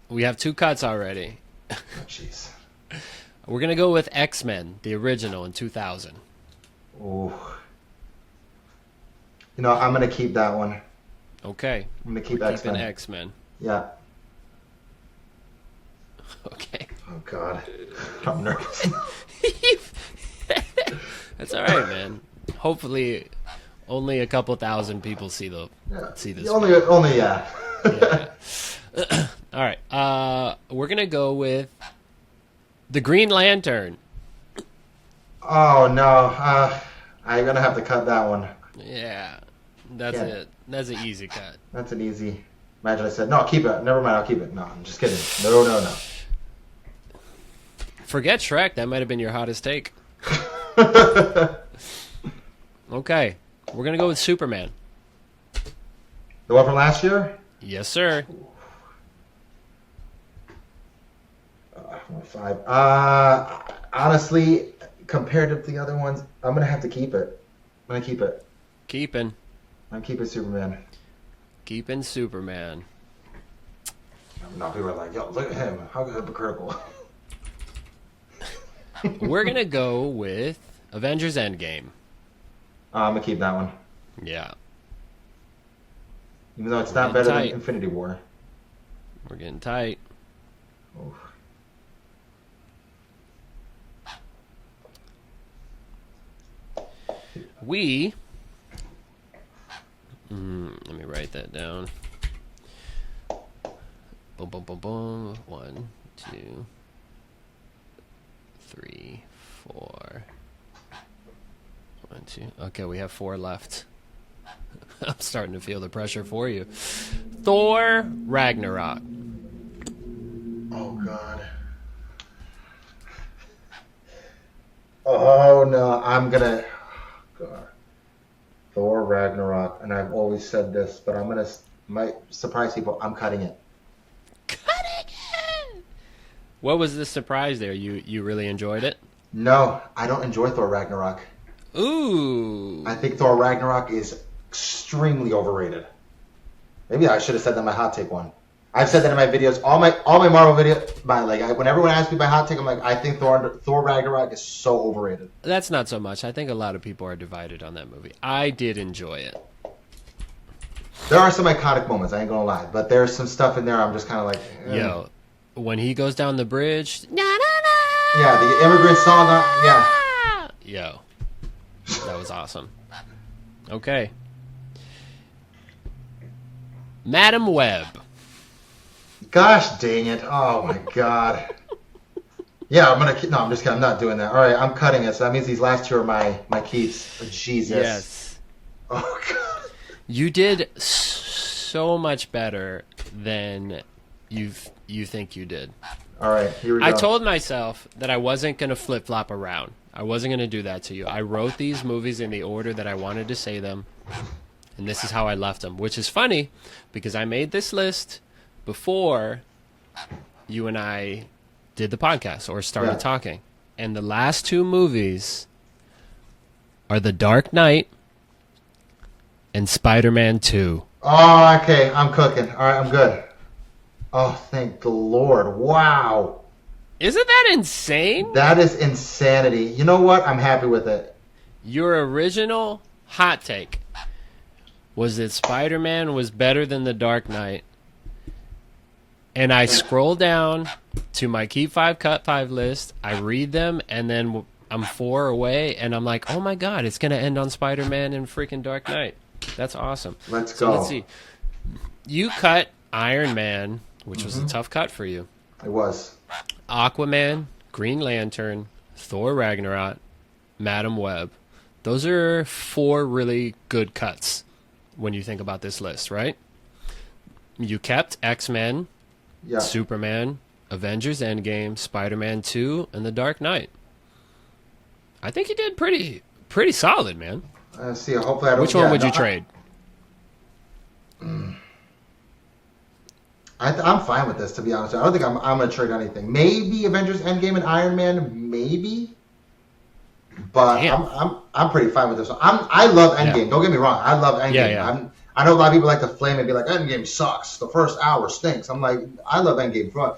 we have 2 cuts already. Oh, jeez. We're gonna go with X-Men, the original in 2000. Ooh. You know, I'm gonna keep that one. Okay, I'm gonna keep we're X-Men. keeping X-Men. Yeah. Okay. Oh God, I'm nervous. That's all right, man. Hopefully, only a couple thousand people see this. Only yeah. Yeah. All right. We're gonna go with the Green Lantern. Oh no, I'm gonna have to cut that one. Yeah, that's it. That's an easy cut. That's an easy. Imagine I said no, keep it. Never mind, I'll keep it. No, I'm just kidding. No. Forget Shrek. That might have been your hottest take. Okay, we're gonna go with Superman. The one from last year? Yes, sir. 5. Honestly, compared to the other ones, I'm gonna have to keep it. I'm gonna keep it. I'm keeping Superman. Keeping Superman. No, people are like, yo, look at him. How hypocritical. We're gonna go with Avengers Endgame. I'm gonna keep that one. Yeah. Even though it's not better than Infinity War. We're getting tight. Oof. We that down. Boom, boom, boom, boom. 1, 2, 3, 4. 1, 2. Okay, we have 4 left. I'm starting to feel the pressure for you. Thor Ragnarok. Oh, God. Oh, no. I'm going to... God. Thor Ragnarok. And I've always said this, but I'm going to... Might surprise people. I'm cutting it. Cutting it! What was the surprise there? You really enjoyed it? No, I don't enjoy Thor Ragnarok. Ooh. I think Thor Ragnarok is extremely overrated. Maybe I should have said that in my hot take one. I've said that in my videos, all my Marvel videos. When everyone asks me my hot take, I'm like, I think Thor Ragnarok is so overrated. That's not so much. I think a lot of people are divided on that movie. I did enjoy it. There are some iconic moments, I ain't gonna lie, but there's some stuff in there I'm just kind of like, Yo, when he goes down the bridge, yeah, the immigrant song, yeah. Yo, that was awesome. Okay. Madam Web. Gosh dang it. Oh my God. Yeah, I'm just kidding. I'm not doing that. All right, I'm cutting it. So that means these last 2 are my keeps. Oh, Jesus. Yes. Oh, God. You did so much better than you think you did. All right, here we go. I told myself that I wasn't going to flip-flop around. I wasn't going to do that to you. I wrote these movies in the order that I wanted to say them, and this is how I left them, which is funny because I made this list before you and I did the podcast or started talking. And the last 2 movies are The Dark Knight and Spider-Man 2. Oh, okay. I'm cooking. All right, I'm good. Oh, thank the Lord. Wow. Isn't that insane? That is insanity. You know what? I'm happy with it. Your original hot take was that Spider-Man was better than The Dark Knight. And I scroll down to my Keep 5, Cut 5 list. I read them, and then I'm 4 away, and I'm like, oh my God, it's going to end on Spider-Man and freaking Dark Knight. That's awesome. Let's go. Let's see. You cut Iron Man, which was a tough cut for you. It was. Aquaman, Green Lantern, Thor Ragnarok, Madam Web. Those are 4 really good cuts when you think about this list, right? You kept X-Men, Superman, Avengers Endgame, Spider-Man 2, and The Dark Knight. I think you did pretty solid, man. See, hopefully I don't... Which one would you trade? I'm fine with this, to be honest. I don't think I'm going to trade anything. Maybe Avengers Endgame and Iron Man, maybe. But I'm pretty fine with this one. I love Endgame. Yeah. Don't get me wrong. I love Endgame. Yeah. I know a lot of people like to flame and be like, Endgame sucks. The first hour stinks. I'm like, I love Endgame.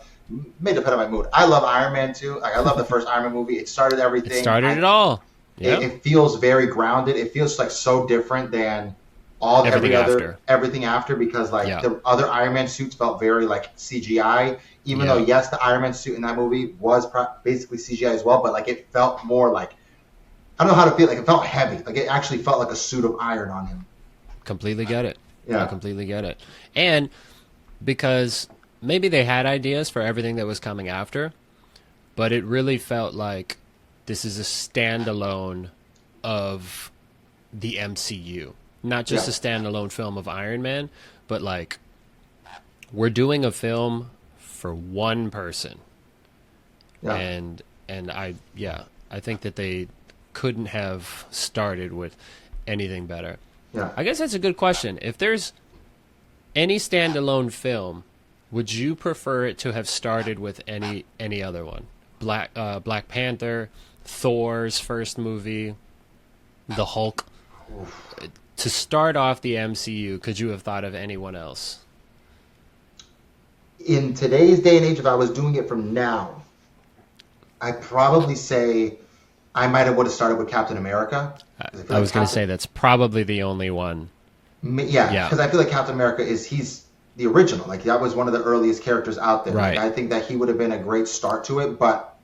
May depend on my mood. I love Iron Man too. I love the first Iron Man movie. It started everything. It started it all. Yep. It feels very grounded. It feels like so different than everything after because the other Iron Man suits felt very like CGI. Even though yes, the Iron Man suit in that movie was basically CGI as well, but like it felt more like I don't know how to feel. Like it felt heavy. Like it actually felt like a suit of iron on him. Completely get it. Yeah. I completely get it. And because maybe they had ideas for everything that was coming after, but it really felt like this is a standalone of the MCU. Not just a standalone film of Iron Man, but like we're doing a film for one person. Yeah. And I think that they couldn't have started with anything better. Yeah. I guess that's a good question. If there's any standalone film, would you prefer it to have started with any other one? Black Panther, Thor's first movie, the Hulk. Oof. To start off the MCU, could you have thought of anyone else? In today's day and age, if I was doing it from now, I'd probably say I would have started with Captain America. I was going to say that's probably the only one. Yeah, because I feel like Captain America he's the original. Like that was one of the earliest characters out there. Right. Like, I think that he would have been a great start to it, but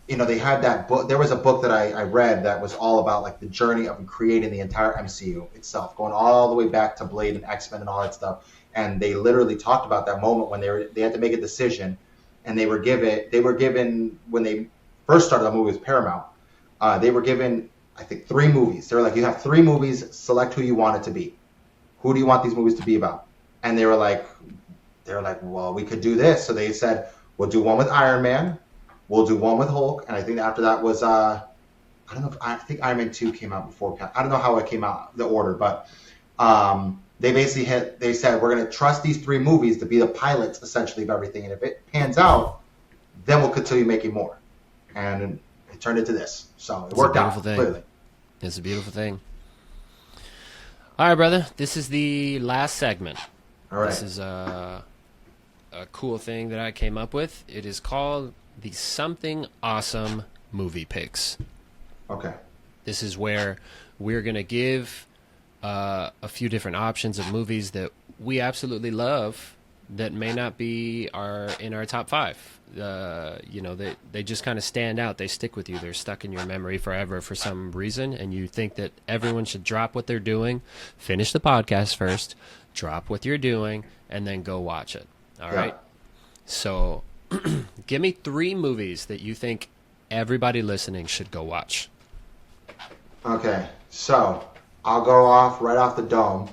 they had that book. There was a book that I read that was all about like the journey of creating the entire MCU itself, going all the way back to Blade and X-Men and all that stuff. And they literally talked about that moment when they had to make a decision, and they were given when they first started the movie with Paramount. They were given, I think, 3 movies. They were like, you have 3 movies. Select who you want it to be. Who do you want these movies to be about? And they were like, well, we could do this. So they said, we'll do one with Iron Man. We'll do one with Hulk. And I think after that was, I think Iron Man 2 came out before. I don't know how it came out, the order, but they said, we're going to trust these 3 movies to be the pilots, essentially, of everything. And if it pans out, then we'll continue making more. And it turned into this. So it worked out, clearly. It's a beautiful thing. All right, brother. This is the last segment. All right. This is a cool thing that I came up with. It is called the Something Awesome Movie Picks. Okay. This is where we're going to give a few different options of movies that we absolutely love that may not be in our top 5. They just kind of stand out. They stick with you. They're stuck in your memory forever for some reason, and you think that everyone should drop what they're doing, finish the podcast first, drop what you're doing, and then go watch it. All right? So give me 3 movies that you think everybody listening should go watch. Okay, so I'll go right off the dome.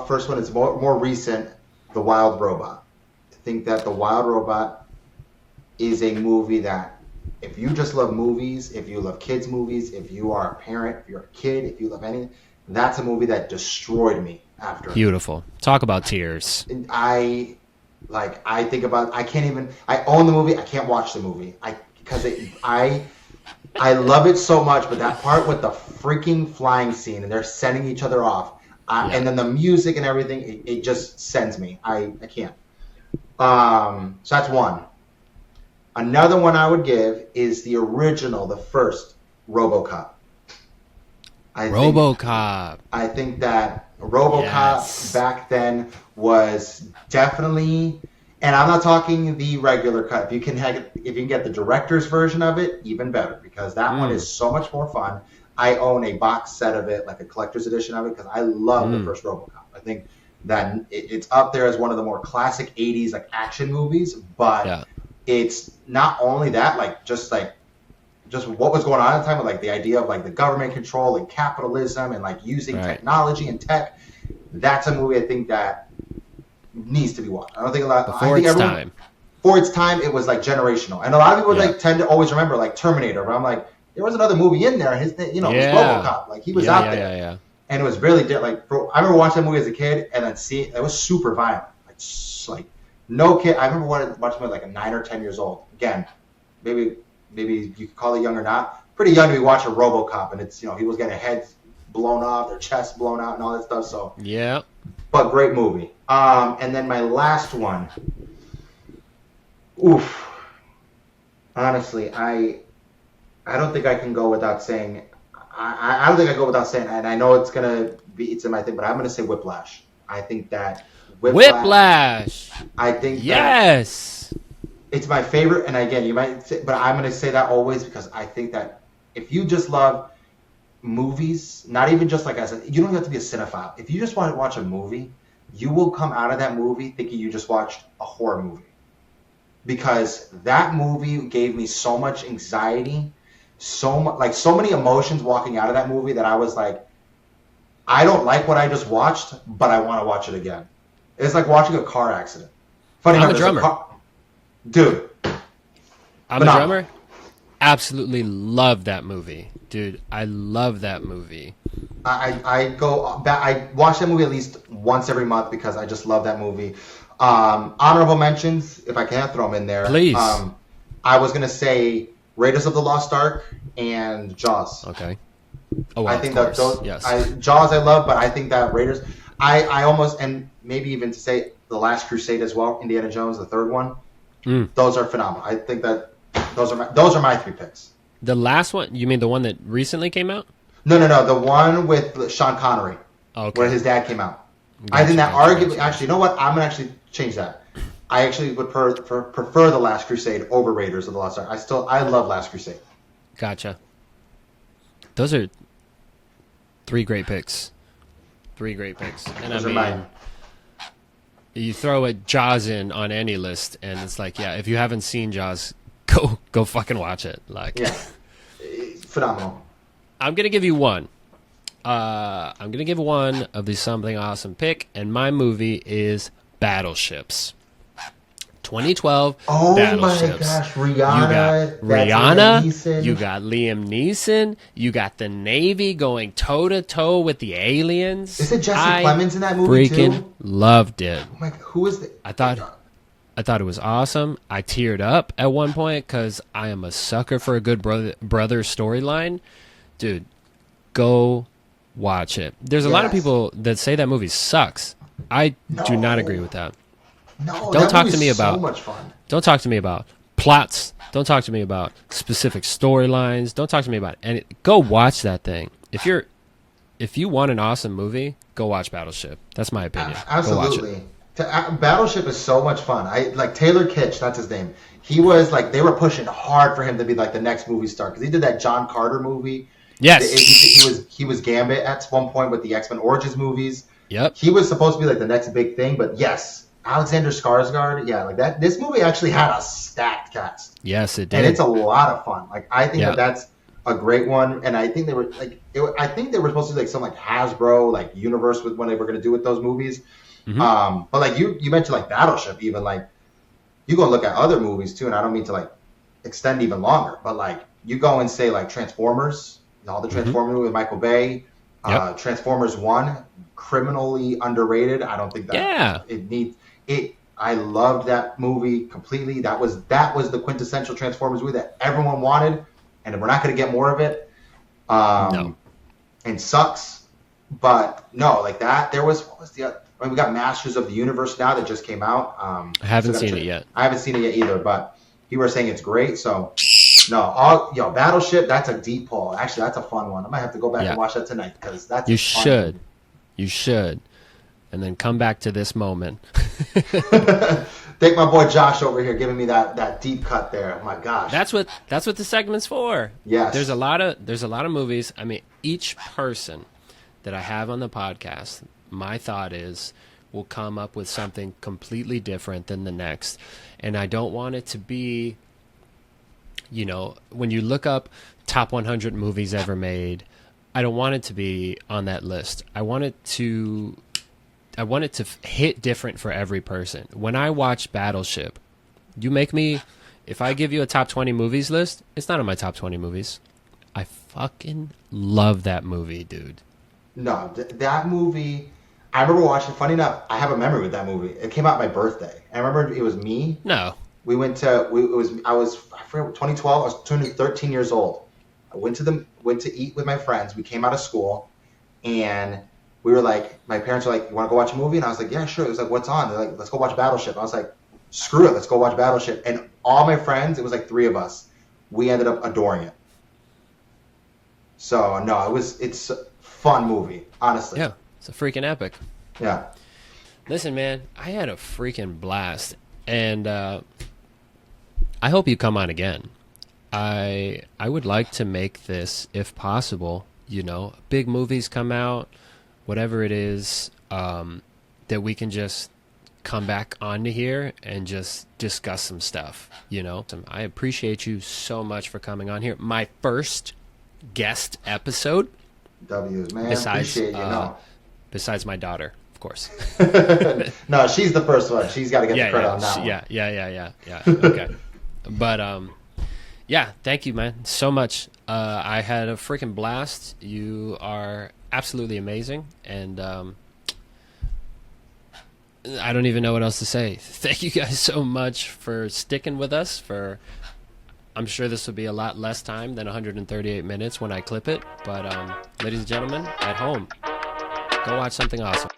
First one is more recent, The Wild Robot. I think that The Wild Robot is a movie that, if you just love movies, if you love kids' movies, if you are a parent, if you're a kid, if you love anything, that's a movie that destroyed me after. Beautiful. Talk about tears. I think about, I own the movie, I can't watch the movie. I love it so much, but that part with the freaking flying scene and they're sending each other off, and then the music and everything, it just sends me. I can't. So that's one. Another one I would give is the original, the first RoboCop. I think that RoboCop back then was definitely, and I'm not talking the regular cut. If you can get the director's version of it, even better, because that one is so much more fun. I own a box set of it, like a collector's edition of it, because I love the first RoboCop. I think that it's up there as one of the more classic 80s like action movies, but it's not only that, just what was going on at the time with like the idea of like the government control and capitalism and like using technology and tech. That's a movie I think that needs to be watched. I don't think a lot before its time it was like generational, and a lot of people tend to always remember like Terminator, but I'm like, there was another movie in there. His name, RoboCop, like he was out there. And it was really like, bro, I remember watching that movie as a kid, and then it was super violent. Like no kid. I remember watching it like 9 or 10 years old. Again, maybe you could call it young or not. Pretty young to be watching RoboCop, and it's he was getting heads blown off, their chests blown out, and all that stuff. So but great movie. And then my last one. Oof. Honestly, I don't think I can go without saying. I don't think I go without saying, and I know it's in my thing, but I'm gonna say Whiplash. I think that Whiplash. I think yes, it's my favorite. And again, you might say, but I'm gonna say that always because I think that if you just love movies, not even just like you don't have to be a cinephile. If you just want to watch a movie, you will come out of that movie thinking you just watched a horror movie, because that movie gave me so much anxiety. So many emotions walking out of that movie that I was like, I don't like what I just watched, but I want to watch it again. It's like watching a car accident. Funny I'm a drummer. Dude. I'm a drummer. Absolutely love that movie. Dude, I love that movie. I watch that movie at least once every month because I just love that movie. Honorable mentions, if I can throw them in there. Please. I was going to say Raiders of the Lost Ark and Jaws. Okay. Oh, well, I think that those, Jaws I love, but I think that Raiders, I almost, and maybe even to say The Last Crusade as well, Indiana Jones, the third one, those are phenomenal. I think that those are my 3 picks. The last one, you mean the one that recently came out? No, the one with Sean Connery, where his dad came out. I think that arguably, actually, you know what? I'm going to actually change that. I actually would prefer The Last Crusade over Raiders of the Lost Ark. I love Last Crusade. Gotcha. Those are three great picks. And Those I are mine. mean, you throw a Jaws in on any list, and it's like, yeah, if you haven't seen Jaws, go fucking watch it. Like, Yeah, it's phenomenal. I'm gonna give you one. I'm gonna give one of the something awesome pick, and my movie is Battleships. 2012 Oh Battleships. my gosh, You got Rihanna. That's Liam Neeson. you got Liam Neeson, you got the Navy going toe to toe with the aliens. Is it Jesse I Plemons in that movie freaking too? loved it. Oh my, who is the? I thought it was awesome. I teared up at one point because I am a sucker for a good brother storyline. Dude, go watch it. There's a lot of Yes. people that say that movie sucks. I do not No. agree with that. No, Don't that talk to movie's me about- so much fun. Don't talk to me about plots. Don't talk to me about specific storylines. Don't talk to me about any. Go watch that thing. If you want an awesome movie, go watch Battleship. That's my opinion. Go watch it. Absolutely. Battleship is so much fun. I like Taylor Kitsch. That's his name. He was like they were pushing hard for him to be like the next movie star because he did that John Carter movie. Yes. He was Gambit at one point with the X-Men Origins movies. Yep. He was supposed to be like the next big thing, but yes, Alexander Skarsgård, yeah, like that. This movie actually had a stacked cast, Yes, it did. and it's a lot of fun. Like I think Yeah. that's a great one, and I think they were like, I think they were supposed to do like some like Hasbro like universe with when they were going to do with those movies. Mhm. But like you mentioned like Battleship, even like you go and look at other movies too, and I don't mean to like extend even longer, but like you go and say like Transformers, all the Transformers with Michael Bay, Yep. Transformers 1, criminally underrated. I don't think that Yeah. it needs it. I loved that movie completely. That was the quintessential Transformers movie that everyone wanted, and we're not going to get more of it. No. And sucks, but no, like that. There was what was the other? I mean, we got Masters of the Universe now that just came out. I haven't seen it yet. I haven't seen it yet either, but people are saying it's great. So no, Battleship. That's a deep pull. Actually, that's a fun one. I might have to go back Yeah. and watch that tonight because that's You a fun should. You should. And then come back to this moment. Thank my boy Josh over here giving me that deep cut there. Oh my gosh. That's what the segment's for. Yes. There's a lot of movies. I mean, each person that I have on the podcast, my thought is will come up with something completely different than the next. And I don't want it to be, when you look up top 100 movies ever made, I don't want it to be on that list. I want it to hit different for every person. When I watch Battleship, if I give you a top 20 movies list, it's not on my top 20 movies. I fucking love that movie, dude. No, that movie. I remember watching. Funny enough, I have a memory with that movie. It came out my birthday. I remember it was me. No. We went to. I forget 2012. I was turning 13 years old. I went to eat with my friends. We came out of school, and we were like, my parents were like, "You want to go watch a movie?" And I was like, "Yeah, sure." It was like, "What's on?" They're like, "Let's go watch Battleship." I was like, "Screw it, let's go watch Battleship." And all my friends, it was like 3 of us. We ended up adoring it. So no, it's a fun movie, honestly. Yeah, it's a freaking epic. Yeah. Listen, man, I had a freaking blast, and I hope you come on again. I would like to make this, if possible, big movies come out, whatever it is, that we can just come back onto here and just discuss some stuff, I appreciate you so much for coming on here. My first guest episode. W's, man. Besides, Appreciate you. No. Besides my daughter, of course. No, she's the first one. She's got to get the credit on that one. Yeah. Okay. But yeah, thank you, man, so much. I had a freaking blast. You are absolutely amazing, and I don't even know what else to say. Thank you guys so much for sticking with us. I'm sure this will be a lot less time than 138 minutes when I clip it. But ladies and gentlemen, at home, go watch something awesome.